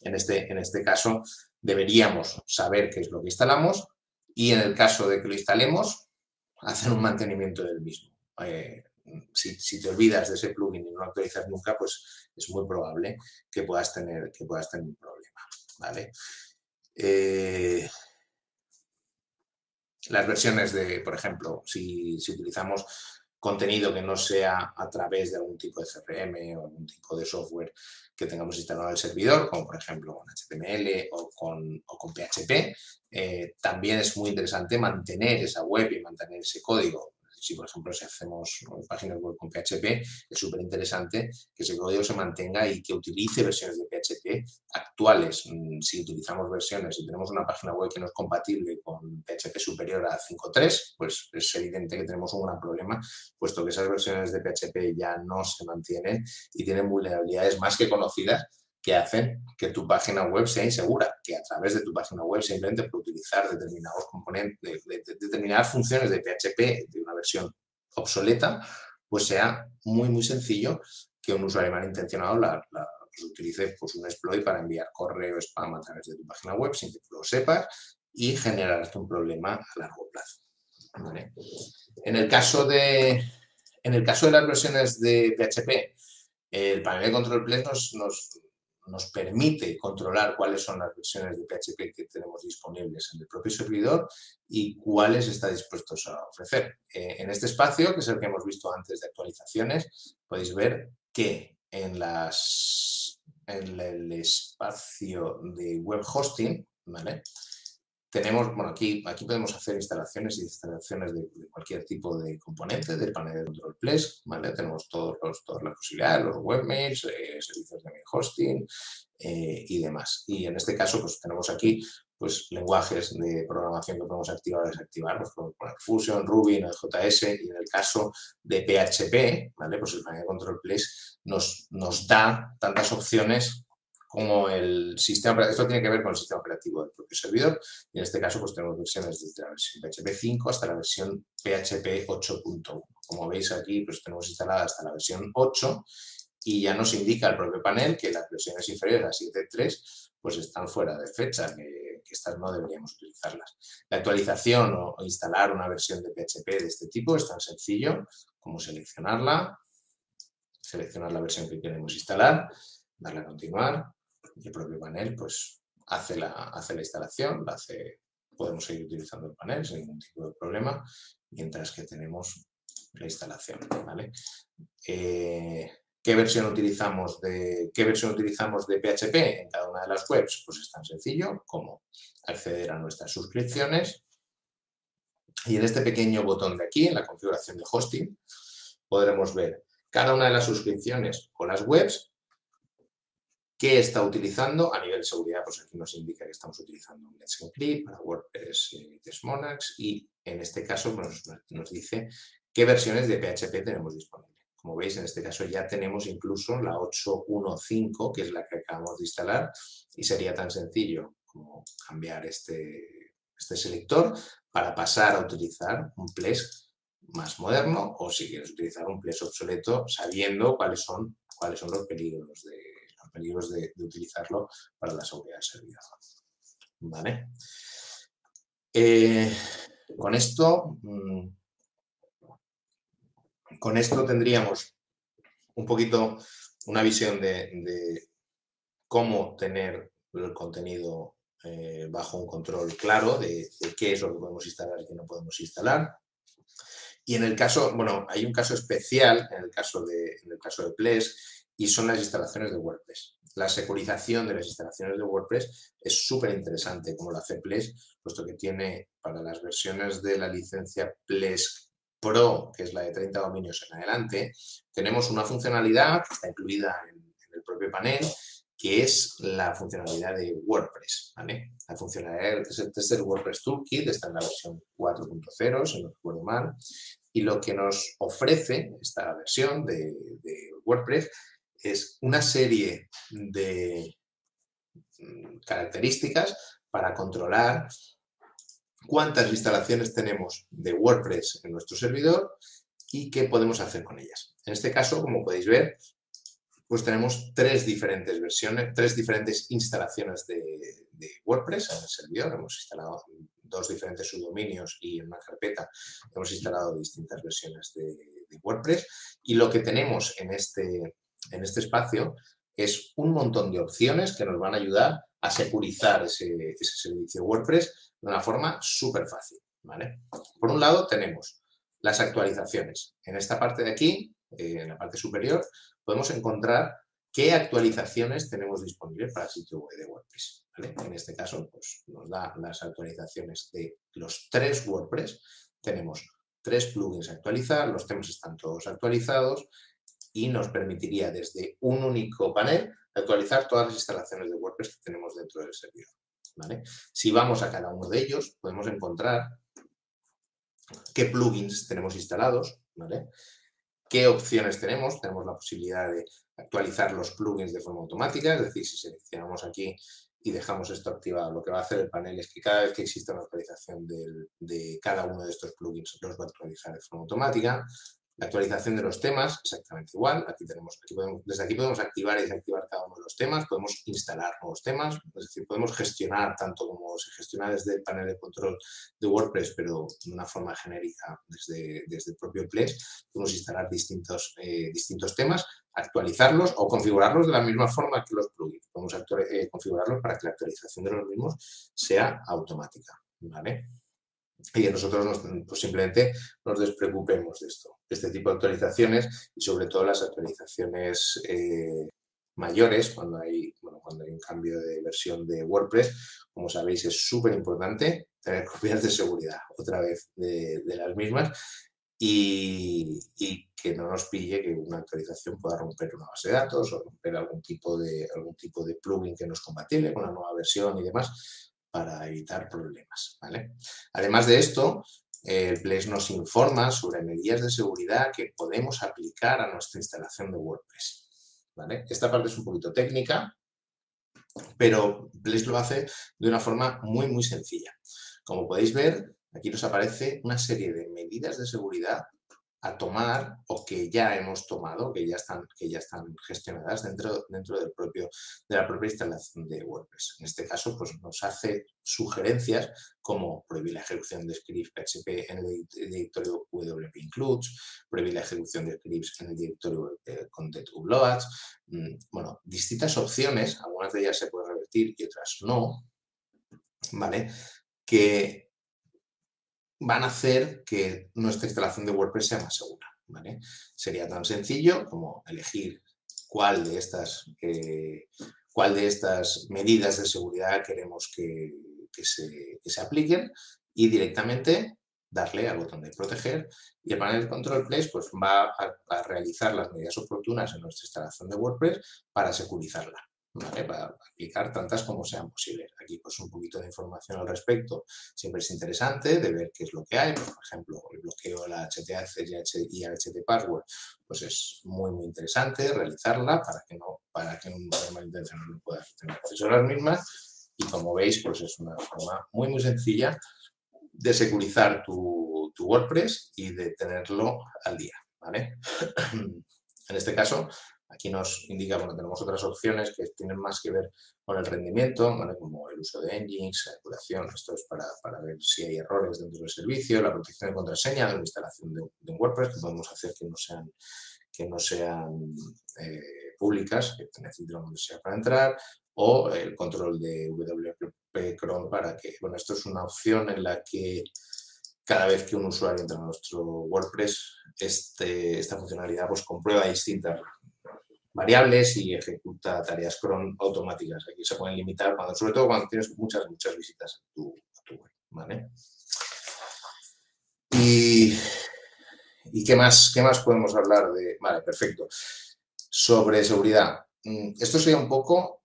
En este caso deberíamos saber qué es lo que instalamos y, en el caso de que lo instalemos, hacer un mantenimiento del mismo. Si te olvidas de ese plugin y no lo actualizas nunca, pues es muy probable que puedas tener un problema, ¿vale? Las versiones de, por ejemplo, si utilizamos contenido que no sea a través de algún tipo de CRM o algún tipo de software que tengamos instalado en el servidor, como por ejemplo con HTML o con PHP, también es muy interesante mantener esa web y mantener ese código. Si, por ejemplo, si hacemos páginas web con PHP, es súper interesante que ese código se mantenga y que utilice versiones de PHP actuales. Si utilizamos versiones, si tenemos una página web que no es compatible con PHP superior a 5.3, pues es evidente que tenemos un gran problema, puesto que esas versiones de PHP ya no se mantienen y tienen vulnerabilidades más que conocidas que hacen que tu página web sea insegura, que a través de tu página web simplemente por utilizar determinados componentes, determinadas funciones de PHP de una versión obsoleta, pues sea muy, muy sencillo que un usuario malintencionado pues utilice pues un exploit para enviar correo spam a través de tu página web sin que tú lo sepas y generarte un problema a largo plazo, ¿vale? En el caso de las versiones de PHP, el panel de control Plex nos permite controlar cuáles son las versiones de PHP que tenemos disponibles en el propio servidor y cuáles está dispuesto a ofrecer. En este espacio, que es el que hemos visto antes de actualizaciones, podéis ver que en el espacio de web hosting, ¿vale? Tenemos, bueno, aquí podemos hacer instalaciones y instalaciones de cualquier tipo de componente del panel de control Plex, ¿vale? Tenemos todas las posibilidades, los webmails, servicios de mail hosting y demás. Y en este caso, pues tenemos aquí pues lenguajes de programación que podemos activar o desactivar, pues podemos poner Fusion, Ruby, Node.js, y en el caso de PHP, ¿vale? Pues el panel de control Plex nos da tantas opciones como el sistema operativo. Esto tiene que ver con el sistema operativo del propio servidor, y en este caso pues tenemos versiones desde la versión PHP 5 hasta la versión PHP 8.1. Como veis aquí, pues tenemos instalada hasta la versión 8 y ya nos indica el propio panel que las versiones inferiores a 7.3 pues están fuera de fecha, que estas no deberíamos utilizarlas. La actualización o instalar una versión de PHP de este tipo es tan sencillo como seleccionar la versión que queremos instalar, darle a continuar, y el propio panel pues hace la instalación, podemos seguir utilizando el panel sin ningún tipo de problema mientras que tenemos la instalación, ¿vale? ¿Qué versión utilizamos de PHP en cada una de las webs? Pues es tan sencillo como acceder a nuestras suscripciones y en este pequeño botón de aquí, en la configuración de hosting, podremos ver cada una de las suscripciones o las webs que está utilizando a nivel de seguridad. Pues aquí nos indica que estamos utilizando un Let's Encrypt para WordPress Test Monarchs, y en este caso nos dice qué versiones de PHP tenemos disponibles. Como veis, en este caso ya tenemos incluso la 8.1.5, que es la que acabamos de instalar, y sería tan sencillo como cambiar este selector para pasar a utilizar un Plex más moderno, o si quieres utilizar un Plex obsoleto, sabiendo cuáles son los peligros de utilizarlo para la seguridad del servidor, ¿vale? Con esto tendríamos un poquito una visión de cómo tener el contenido bajo un control claro de qué es lo que podemos instalar y qué no podemos instalar. Y en el caso, bueno, hay un caso especial en el caso de Plex, y son las instalaciones de WordPress. La securización de las instalaciones de WordPress es súper interesante como lo hace Plex, puesto que tiene para las versiones de la licencia Plex Pro, que es la de 30 dominios en adelante, tenemos una funcionalidad que está incluida en el propio panel, que es la funcionalidad de WordPress, ¿vale? La funcionalidad es el WordPress Toolkit, está en la versión 4.0, si no recuerdo mal, y lo que nos ofrece esta versión de WordPress es una serie de características para controlar cuántas instalaciones tenemos de WordPress en nuestro servidor y qué podemos hacer con ellas. En este caso, como podéis ver, pues tenemos tres diferentes versiones, tres diferentes instalaciones de WordPress en el servidor. Hemos instalado dos diferentes subdominios y en una carpeta hemos instalado distintas versiones de WordPress. Y lo que tenemos en este espacio es un montón de opciones que nos van a ayudar a securizar ese servicio WordPress de una forma súper fácil, ¿vale? Por un lado tenemos las actualizaciones. En esta parte de aquí, en la parte superior, podemos encontrar qué actualizaciones tenemos disponibles para el sitio web de WordPress, ¿vale? En este caso, pues, nos da las actualizaciones de los tres WordPress. Tenemos 3 plugins a actualizar, los temas están todos actualizados y nos permitiría desde un único panel actualizar todas las instalaciones de WordPress que tenemos dentro del servidor, ¿vale? Si vamos a cada uno de ellos, podemos encontrar qué plugins tenemos instalados, ¿vale? ¿Qué opciones tenemos? Tenemos la posibilidad de actualizar los plugins de forma automática, es decir, si seleccionamos aquí y dejamos esto activado, lo que va a hacer el panel es que cada vez que exista una actualización de cada uno de estos plugins los va a actualizar de forma automática. La actualización de los temas, exactamente igual. Desde aquí podemos activar y desactivar cada uno de los temas, podemos instalar nuevos temas, es decir, podemos gestionar tanto como se gestiona desde el panel de control de WordPress, pero de una forma genérica desde el propio Plex. Podemos instalar distintos temas, actualizarlos o configurarlos de la misma forma que los plugins. Podemos configurarlos para que la actualización de los mismos sea automática, ¿vale? Y que nosotros pues simplemente nos despreocupemos de esto, de este tipo de actualizaciones y sobre todo las actualizaciones mayores cuando hay un cambio de versión de WordPress. Como sabéis, es súper importante tener copias de seguridad otra vez de las mismas y que no nos pille que una actualización pueda romper una base de datos o romper algún tipo de plugin que no es compatible con la nueva versión y demás, para evitar problemas, ¿vale? Además de esto, el Plex nos informa sobre medidas de seguridad que podemos aplicar a nuestra instalación de WordPress, ¿vale? Esta parte es un poquito técnica, pero Plex lo hace de una forma muy, muy sencilla. Como podéis ver, aquí nos aparece una serie de medidas de seguridad a tomar o que ya hemos tomado, que ya están gestionadas dentro de la propia instalación de WordPress. En este caso, pues nos hace sugerencias como prohibir la ejecución de scripts PHP en el directorio WP Includes, prohibir la ejecución de scripts en el directorio Content Uploads. Bueno, distintas opciones, algunas de ellas se pueden revertir y otras no, ¿vale? Que van a hacer que nuestra instalación de WordPress sea más segura, ¿vale? Sería tan sencillo como elegir cuál de estas medidas de seguridad queremos que se apliquen y directamente darle al botón de proteger y el panel de control Plex pues, va a realizar las medidas oportunas en nuestra instalación de WordPress para securizarla, ¿vale? Para aplicar tantas como sean posibles. Aquí pues un poquito de información al respecto siempre es interesante de ver qué es lo que hay. Por ejemplo, el bloqueo de la HTAC y HTPassword pues es muy, muy interesante realizarla para que un malintencionado no pueda tener acceso a las mismas. Y como veis, pues es una forma muy, muy sencilla de securizar tu WordPress y de tenerlo al día, ¿vale? En este caso, aquí nos indica, bueno, tenemos otras opciones que tienen más que ver con el rendimiento, ¿vale? Como el uso de engines, la curación, esto es para ver si hay errores dentro del servicio, la protección de contraseña de la instalación de un WordPress, que podemos hacer que no sean públicas, que necesiten una contraseña para entrar, o el control de WP Cron para que, bueno, esto es una opción en la que cada vez que un usuario entra a nuestro WordPress, esta funcionalidad pues comprueba distintas variables y ejecuta tareas cron automáticas. Aquí se pueden limitar, sobre todo cuando tienes muchas visitas a tu web, ¿vale? Y ¿Y qué más podemos hablar de? Vale, perfecto. Sobre seguridad. Esto sería un poco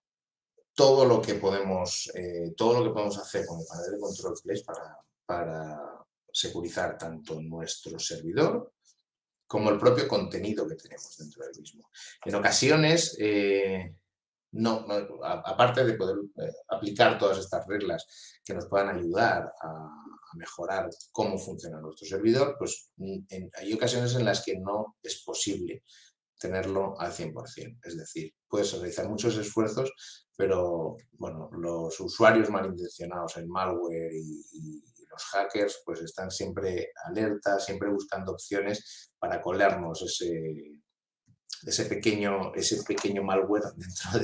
todo lo que podemos hacer con el panel de control Flash para securizar tanto nuestro servidor como el propio contenido que tenemos dentro del mismo. En ocasiones, aparte de poder aplicar todas estas reglas que nos puedan ayudar a mejorar cómo funciona nuestro servidor, pues hay ocasiones en las que no es posible tenerlo al 100%. Es decir, puedes realizar muchos esfuerzos, pero bueno, los usuarios malintencionados en malware y los hackers pues están siempre alerta, siempre buscando opciones para colarnos ese pequeño malware dentro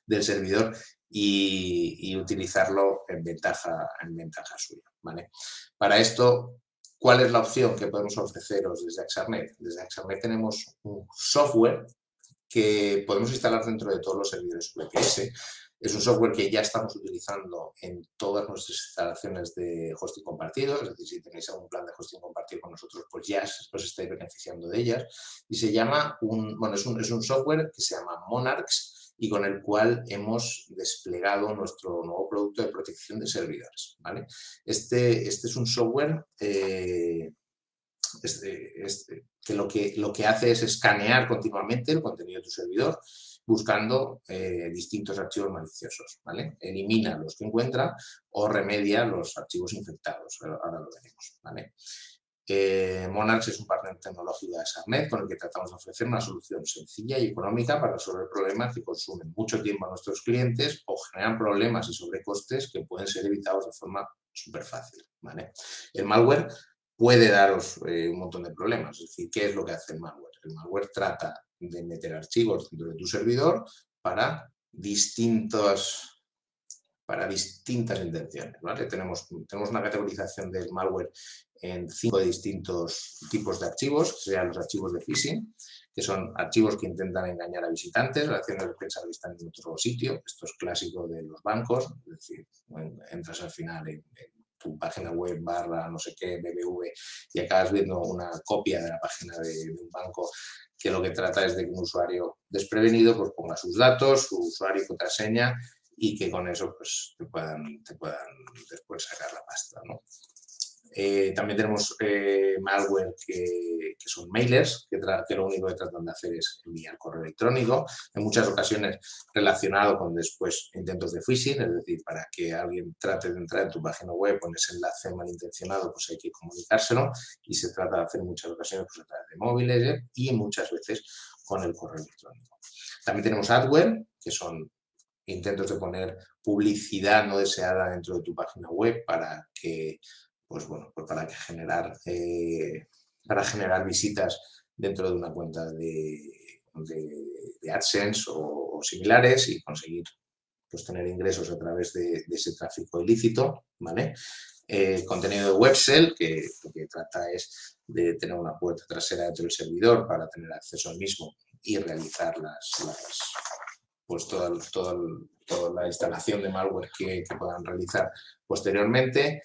del servidor y utilizarlo en ventaja suya. ¿Vale? Para esto, ¿cuál es la opción que podemos ofreceros desde Axarnet? Desde Axarnet tenemos un software que podemos instalar dentro de todos los servidores VPS. Es un software que ya estamos utilizando en todas nuestras instalaciones de hosting compartido, es decir, si tenéis algún plan de hosting compartido con nosotros, pues ya os estáis beneficiando de ellas. Y se llama, es un software que se llama Monarchs y con el cual hemos desplegado nuestro nuevo producto de protección de servidores. ¿Vale? Este es un software que lo que hace es escanear continuamente el contenido de tu servidor buscando distintos archivos maliciosos, ¿vale? Elimina los que encuentra o remedia los archivos infectados. Ahora lo veremos, ¿vale? Monarchs es un partner tecnológico de Axarnet con el que tratamos de ofrecer una solución sencilla y económica para resolver problemas que consumen mucho tiempo a nuestros clientes o generan problemas y sobrecostes que pueden ser evitados de forma súper fácil, ¿vale? El malware puede daros un montón de problemas. Es decir, ¿qué es lo que hace el malware? El malware trata de meter archivos dentro de tu servidor para distintas intenciones. ¿Vale? Tenemos una categorización del malware en 5 distintos tipos de archivos, que serían los archivos de phishing, que son archivos que intentan engañar a visitantes, haciéndoles pensar que están en otro sitio. Esto es clásico de los bancos, es decir, entras al final en tu página web / no sé qué, BBV, y acabas viendo una copia de la página de un banco que lo que trata es de que un usuario desprevenido pues ponga sus datos, su usuario y contraseña y que con eso pues, te puedan después sacar la pasta, ¿no? También tenemos malware que son mailers, que lo único que tratan de hacer es enviar correo electrónico, en muchas ocasiones relacionado con después intentos de phishing, es decir, para que alguien trate de entrar en tu página web con ese enlace malintencionado, pues hay que comunicárselo y se trata de hacer en muchas ocasiones pues, a través de móviles y muchas veces con el correo electrónico. También tenemos adware, que son intentos de poner publicidad no deseada dentro de tu página web para que pues bueno, pues para generar visitas dentro de una cuenta de AdSense o similares y conseguir pues, tener ingresos a través de ese tráfico ilícito, ¿vale? Contenido de WebSell, que lo que trata es de tener una puerta trasera dentro del servidor para tener acceso al mismo y realizar pues toda la instalación de malware que puedan realizar posteriormente.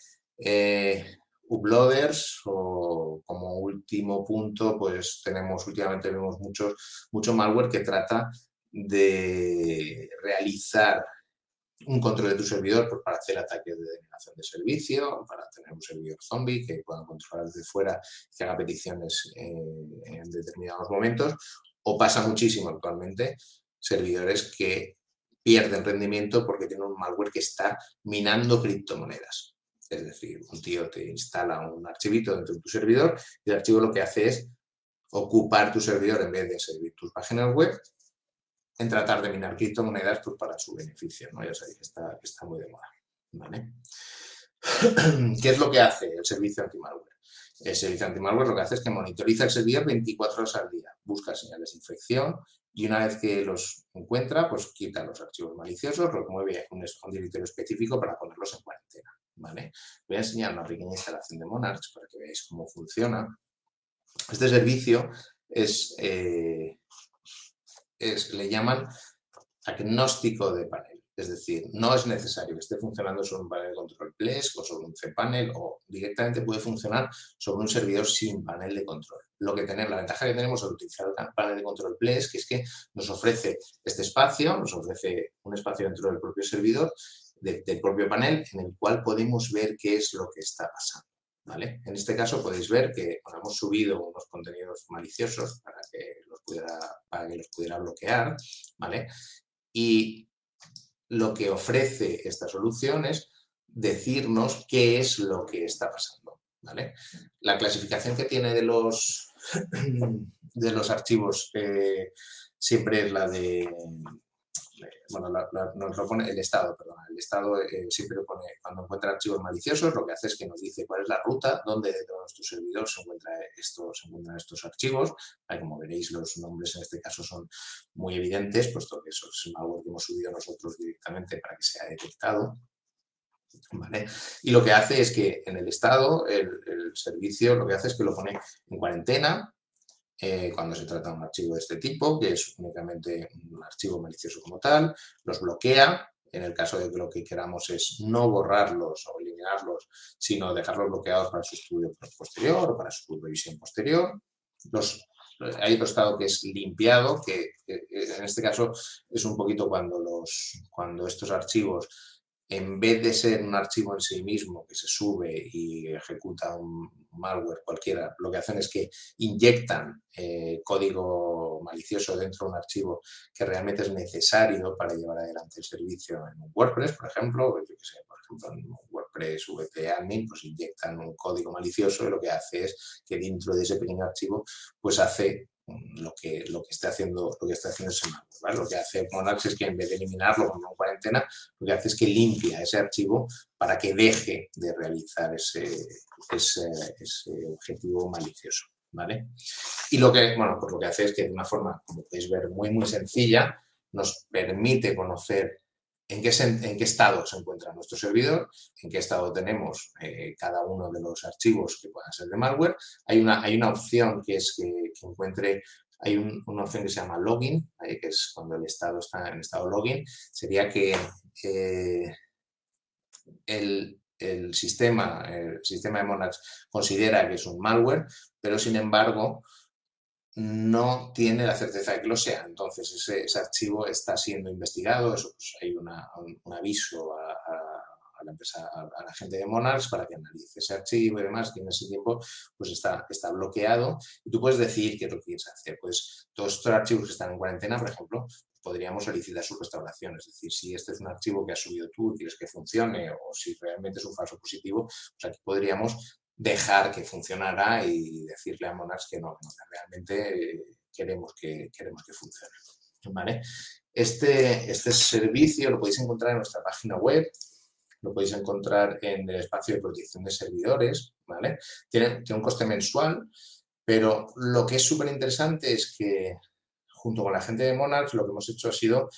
Uploaders o como último punto, pues últimamente vemos mucho malware que trata de realizar un control de tu servidor pues, para hacer ataques de denegación de servicio, para tener un servidor zombie que pueda controlar desde fuera y que haga peticiones en determinados momentos. O pasa muchísimo actualmente servidores que pierden rendimiento porque tienen un malware que está minando criptomonedas. Es decir, un tío te instala un archivito dentro de tu servidor y el archivo lo que hace es ocupar tu servidor en vez de servir tus páginas web en tratar de minar criptomonedas pues, para su beneficio, ¿no? Ya sabéis que está muy de moda, ¿vale? ¿Qué es lo que hace el servicio anti-malware? El servicio anti-malware lo que hace es que monitoriza el servidor 24 horas al día, busca señales de infección y una vez que los encuentra, pues quita los archivos maliciosos, los mueve a un directorio específico para ponerlos en cuarentena, ¿vale? Voy a enseñar una pequeña instalación de Monarchs para que veáis cómo funciona. Este servicio le llaman agnóstico de panel. Es decir, no es necesario que esté funcionando sobre un panel de control Plesk o sobre un cPanel o directamente puede funcionar sobre un servidor sin panel de control. la ventaja que tenemos al utilizar el panel de control Plex, que es que nos ofrece este espacio, nos ofrece un espacio dentro del propio servidor, del propio panel, en el cual podemos ver qué es lo que está pasando. ¿Vale? En este caso podéis ver que hemos subido unos contenidos maliciosos para que los pudiera bloquear, ¿vale? Y lo que ofrece esta solución es decirnos qué es lo que está pasando, ¿vale? La clasificación que tiene de los archivos siempre es la de... Bueno, nos lo pone el Estado, perdón. El Estado siempre lo pone, cuando encuentra archivos maliciosos, lo que hace es que nos dice cuál es la ruta donde dentro de nuestro servidor se encuentran estos archivos. Como veréis, los nombres en este caso son muy evidentes, puesto que eso es malware que hemos subido nosotros directamente para que sea detectado. ¿Vale? Y lo que hace es que en el Estado, el servicio lo que hace es que lo pone en cuarentena, cuando se trata de un archivo de este tipo, que es únicamente un archivo malicioso como tal, los bloquea, en el caso de que lo que queramos es no borrarlos o eliminarlos, sino dejarlos bloqueados para su estudio posterior o para su supervisión posterior. Hay otro estado que es limpiado, que en este caso es un poquito cuando estos archivos, en vez de ser un archivo en sí mismo que se sube y ejecuta un malware cualquiera, lo que hacen es que inyectan código malicioso dentro de un archivo que realmente es necesario para llevar adelante el servicio en un WordPress, por ejemplo, yo que sé, por ejemplo, en un WordPress VP Admin, pues inyectan un código malicioso y lo que hace es que dentro de ese pequeño archivo, pues hace lo que está haciendo ese malware, ¿vale? Lo que hace Monarch es que en vez de eliminarlo como en cuarentena, lo que hace es que limpia ese archivo para que deje de realizar ese objetivo malicioso, ¿vale? Y lo que hace es que de una forma, como podéis ver, muy, muy sencilla, nos permite conocer en qué estado se encuentra nuestro servidor, en qué estado tenemos cada uno de los archivos que puedan ser de malware. Hay una opción que es que encuentre, una opción que se llama login, que es cuando el estado está en estado login, sería que el sistema de Monarch considera que es un malware, pero sin embargo no tiene la certeza de que lo sea. Entonces ese archivo está siendo investigado, eso, pues, hay un aviso a la empresa, a la gente de Monarch para que analice ese archivo y demás, que en ese tiempo pues está bloqueado y tú puedes decir qué es lo que quieres hacer. Pues todos estos archivos que están en cuarentena, por ejemplo, podríamos solicitar su restauración. Es decir, si este es un archivo que has subido tú, quieres que funcione, o si realmente es un falso positivo, pues aquí podríamos dejar que funcionara y decirle a Monarch que no, que realmente queremos que funcione. ¿Vale? Este servicio lo podéis encontrar en nuestra página web, lo podéis encontrar en el espacio de protección de servidores, ¿vale? Tiene un coste mensual, pero lo que es súper interesante es que junto con la gente de Monarch lo que hemos hecho ha sido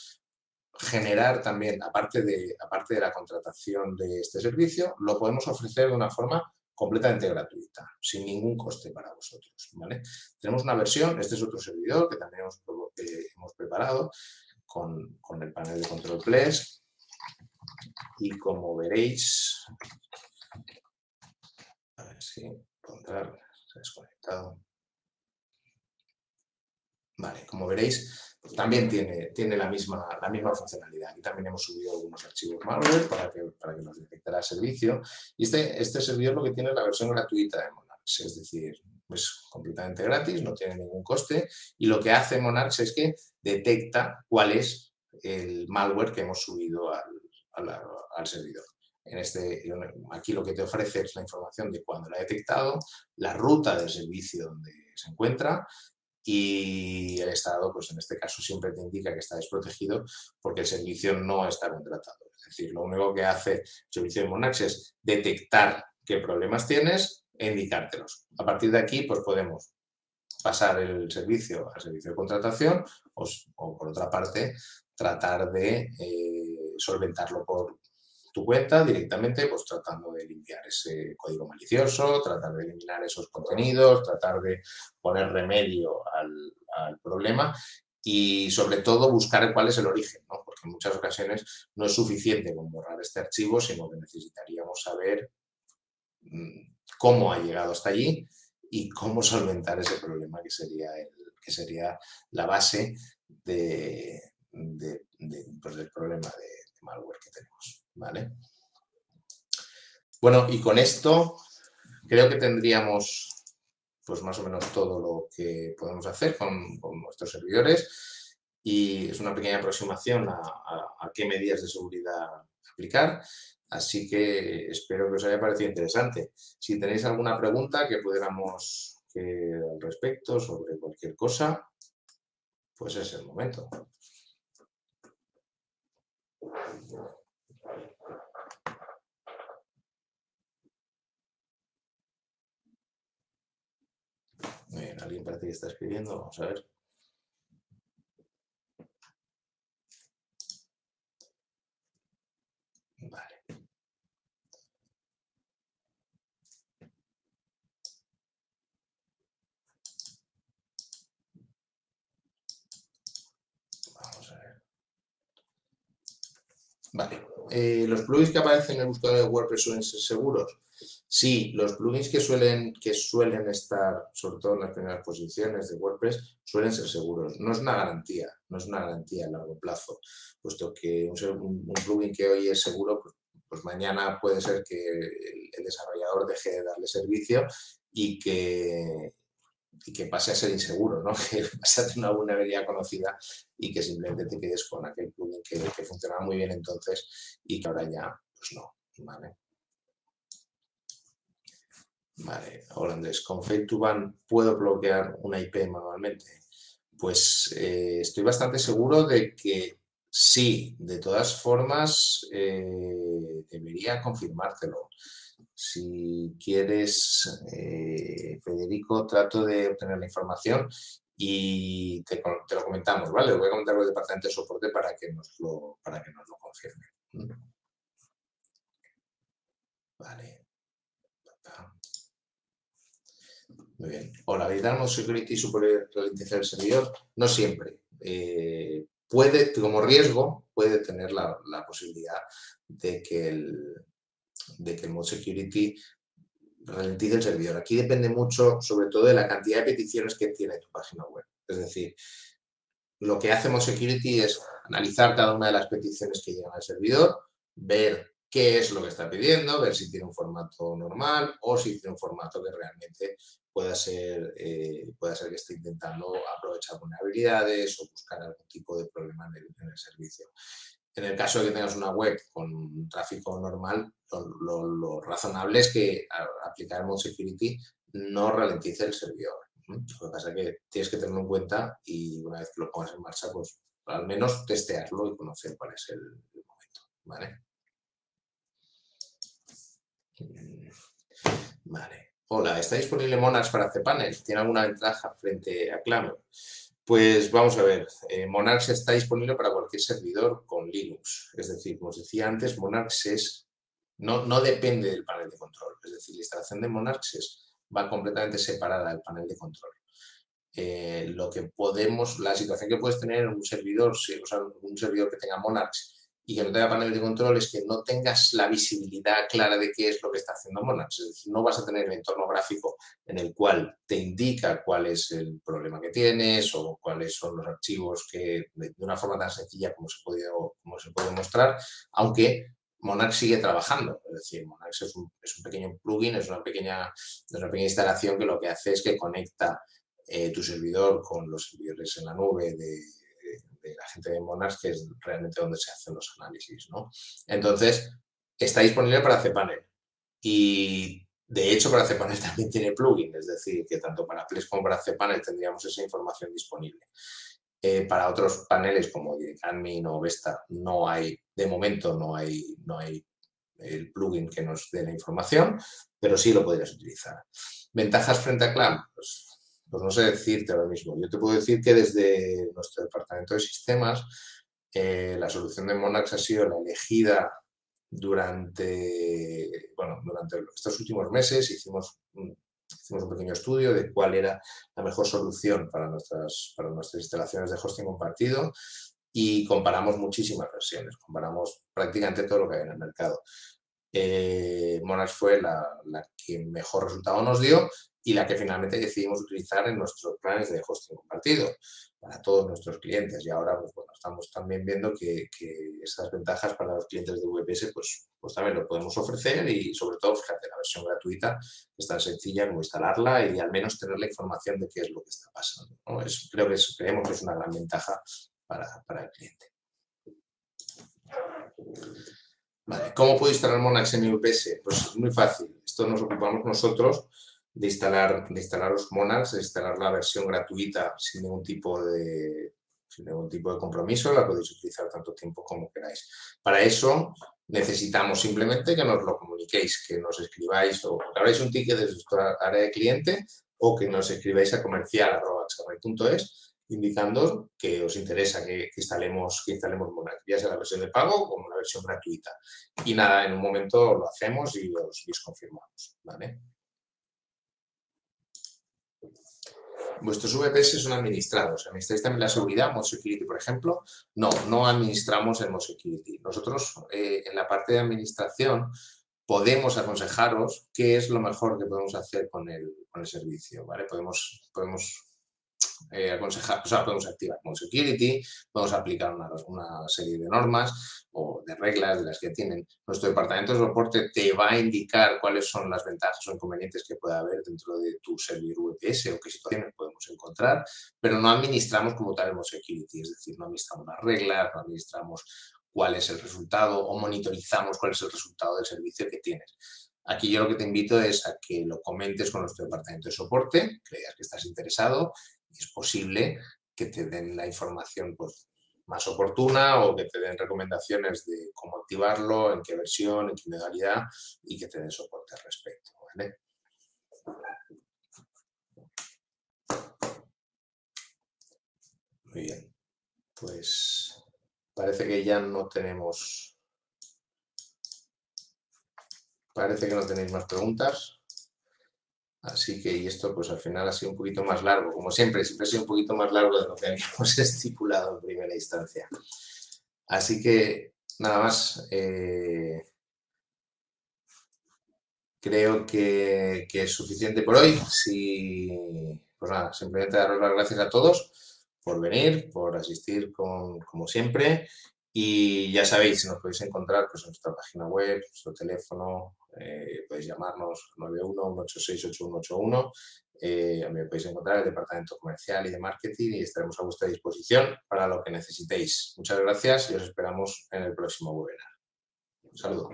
generar también, aparte de la contratación de este servicio, lo podemos ofrecer de una forma completamente gratuita, sin ningún coste para vosotros, ¿vale? Tenemos una versión, este es otro servidor que también hemos preparado con el panel de control Plex y como veréis, a ver si encontrar, se ha desconectado. Vale, como veréis, también tiene la misma funcionalidad. Aquí también hemos subido algunos archivos malware para que nos detectara el servicio. Y este servidor lo que tiene es la versión gratuita de Monarch, es decir, es completamente gratis, no tiene ningún coste. Y lo que hace Monarch es que detecta cuál es el malware que hemos subido al servidor. Aquí lo que te ofrece es la información de cuándo lo ha detectado, la ruta del servicio donde se encuentra, y el Estado, pues en este caso siempre te indica que está desprotegido porque el servicio no está contratado. Es decir, lo único que hace el servicio de Monarch es detectar qué problemas tienes e indicártelos. A partir de aquí, pues podemos pasar el servicio al servicio de contratación o por otra parte, tratar de solventarlo por tu cuenta directamente, pues tratando de limpiar ese código malicioso, tratar de eliminar esos contenidos, tratar de poner remedio al problema y sobre todo buscar cuál es el origen, ¿no? Porque en muchas ocasiones no es suficiente con borrar este archivo, sino que necesitaríamos saber cómo ha llegado hasta allí y cómo solventar ese problema que sería la base pues, del problema de malware que tenemos, ¿vale? Bueno, y con esto creo que tendríamos pues más o menos todo lo que podemos hacer con nuestros servidores, y es una pequeña aproximación a qué medidas de seguridad aplicar. Así que espero que os haya parecido interesante. Si tenéis alguna pregunta que pudiéramos al respecto sobre cualquier cosa, pues es el momento. Muy bien, alguien parece que está escribiendo, vamos a ver. Vale. Vamos a ver. Vale. ¿Los plugins que aparecen en el buscador de WordPress suelen ser seguros? Sí, los plugins que suelen estar, sobre todo en las primeras posiciones de WordPress, suelen ser seguros. No es una garantía, no es una garantía a largo plazo, puesto que un plugin que hoy es seguro, pues mañana puede ser que el desarrollador deje de darle servicio y que pase a ser inseguro, ¿no? Que pase a tener una vulnerabilidad conocida y que simplemente te quedes con aquel plugin que funcionaba muy bien entonces y que ahora ya, pues no, ¿vale? Vale, hola Andrés, ¿con Fail2Ban puedo bloquear una IP manualmente? Pues estoy bastante seguro de que sí. De todas formas, debería confirmártelo. Si quieres, Federico, trato de obtener la información y te lo comentamos, ¿vale? Lo voy a comentar al departamento de soporte para que nos lo confirme. Vale. Muy bien. Hola, ¿habilitar security supone ralentizar el servidor? No siempre. Puede, como riesgo, puede tener la posibilidad de que el mod security ralentice el servidor. Aquí depende mucho, sobre todo, de la cantidad de peticiones que tiene tu página web. Es decir, lo que hace mod security es analizar cada una de las peticiones que llegan al servidor, ver qué es lo que está pidiendo, ver si tiene un formato normal o si tiene un formato que realmente pueda ser que esté intentando aprovechar vulnerabilidades o buscar algún tipo de problema en el servicio. En el caso de que tengas una web con tráfico normal, lo razonable es que aplicar mod security no ralentice el servidor. Lo que pasa es que tienes que tenerlo en cuenta y una vez que lo pongas en marcha, pues al menos testearlo y conocer cuál es el momento, ¿vale? Vale. Hola, ¿está disponible Monarch para cPanel? ¿Tiene alguna ventaja frente a Clamor? Pues vamos a ver, Monarch está disponible para cualquier servidor con Linux. Es decir, como os decía antes, Monarch no depende del panel de control. Es decir, la instalación de Monarch va completamente separada del panel de control. La situación que puedes tener en un servidor, un servidor que tenga Monarch y que no tenga panel de control, es que no tengas la visibilidad clara de qué es lo que está haciendo Monarch. Es decir, no vas a tener el entorno gráfico en el cual te indica cuál es el problema que tienes o cuáles son los archivos que, de una forma tan sencilla como se puede mostrar, aunque Monarch sigue trabajando. Es decir, Monarch es un pequeño plugin, es una pequeña instalación que lo que hace es que conecta tu servidor con los servidores en la nube de la gente de Monarch, que es realmente donde se hacen los análisis, ¿no? Entonces, está disponible para cPanel y de hecho para cPanel también tiene plugin, es decir, que tanto para Plex como para cPanel tendríamos esa información disponible. Para otros paneles como DirectAdmin o Vesta de momento no hay el plugin que nos dé la información, pero sí lo podrías utilizar. ¿Ventajas frente a Clam? Pues no sé decirte ahora mismo. Yo te puedo decir que desde nuestro departamento de sistemas, la solución de Monarch ha sido la elegida durante estos últimos meses. Hicimos un pequeño estudio de cuál era la mejor solución para nuestras instalaciones de hosting compartido y comparamos muchísimas versiones, comparamos prácticamente todo lo que hay en el mercado. Monarch fue la que mejor resultado nos dio y la que finalmente decidimos utilizar en nuestros planes de hosting compartido para todos nuestros clientes. Y ahora, pues, bueno, estamos también viendo que esas ventajas para los clientes de VPS, pues también lo podemos ofrecer y sobre todo, fíjate, la versión gratuita es tan sencilla como instalarla y al menos tener la información de qué es lo que está pasando, ¿no? Creemos que es una gran ventaja para el cliente. Vale, ¿cómo puedo instalar Monax en mi VPS? Pues muy fácil. Esto nos ocupamos nosotros de instalar los Monax, de instalar la versión gratuita sin ningún tipo de compromiso. La podéis utilizar tanto tiempo como queráis. Para eso necesitamos simplemente que nos lo comuniquéis, que nos escribáis o que abráis un ticket desde vuestra área de cliente o que nos escribáis a comercial@xarray.es indicando que os interesa que instalemos Monax, ya sea la versión de pago como la versión gratuita. Y nada, en un momento lo hacemos y os confirmamos, ¿vale? Vuestros VPS son administrados. ¿Administráis también la seguridad, Mod Security, por ejemplo? No administramos el Mod Security. Nosotros, en la parte de administración, podemos aconsejaros qué es lo mejor que podemos hacer con el servicio, ¿vale? Podemos aconsejar, o sea, podemos activar Mod Security, podemos aplicar una serie de normas o de reglas de las que tienen. Nuestro departamento de soporte te va a indicar cuáles son las ventajas o inconvenientes que puede haber dentro de tu servidor VPS o qué situaciones podemos encontrar, pero no administramos como tal el Mod Security, es decir, no administramos las reglas, no administramos cuál es el resultado o monitorizamos cuál es el resultado del servicio que tienes. Aquí yo lo que te invito es a que lo comentes con nuestro departamento de soporte, que veas que estás interesado y es posible que te den la información pues, más oportuna o que te den recomendaciones de cómo activarlo, en qué versión, en qué modalidad y que te den soporte al respecto, ¿vale? Muy bien, pues parece que ya no tenemos... Parece que no tenéis más preguntas. Así que, y esto pues al final ha sido un poquito más largo, como siempre ha sido un poquito más largo de lo que habíamos estipulado en primera instancia. Así que, nada más, creo que es suficiente por hoy. Pues nada, simplemente daros las gracias a todos por venir, por asistir como siempre. Y ya sabéis, nos podéis encontrar pues, en nuestra página web, nuestro teléfono, podéis llamarnos 91-186-8181. A mí me podéis encontrar en el departamento comercial y de marketing y estaremos a vuestra disposición para lo que necesitéis. Muchas gracias y os esperamos en el próximo webinar. Un saludo.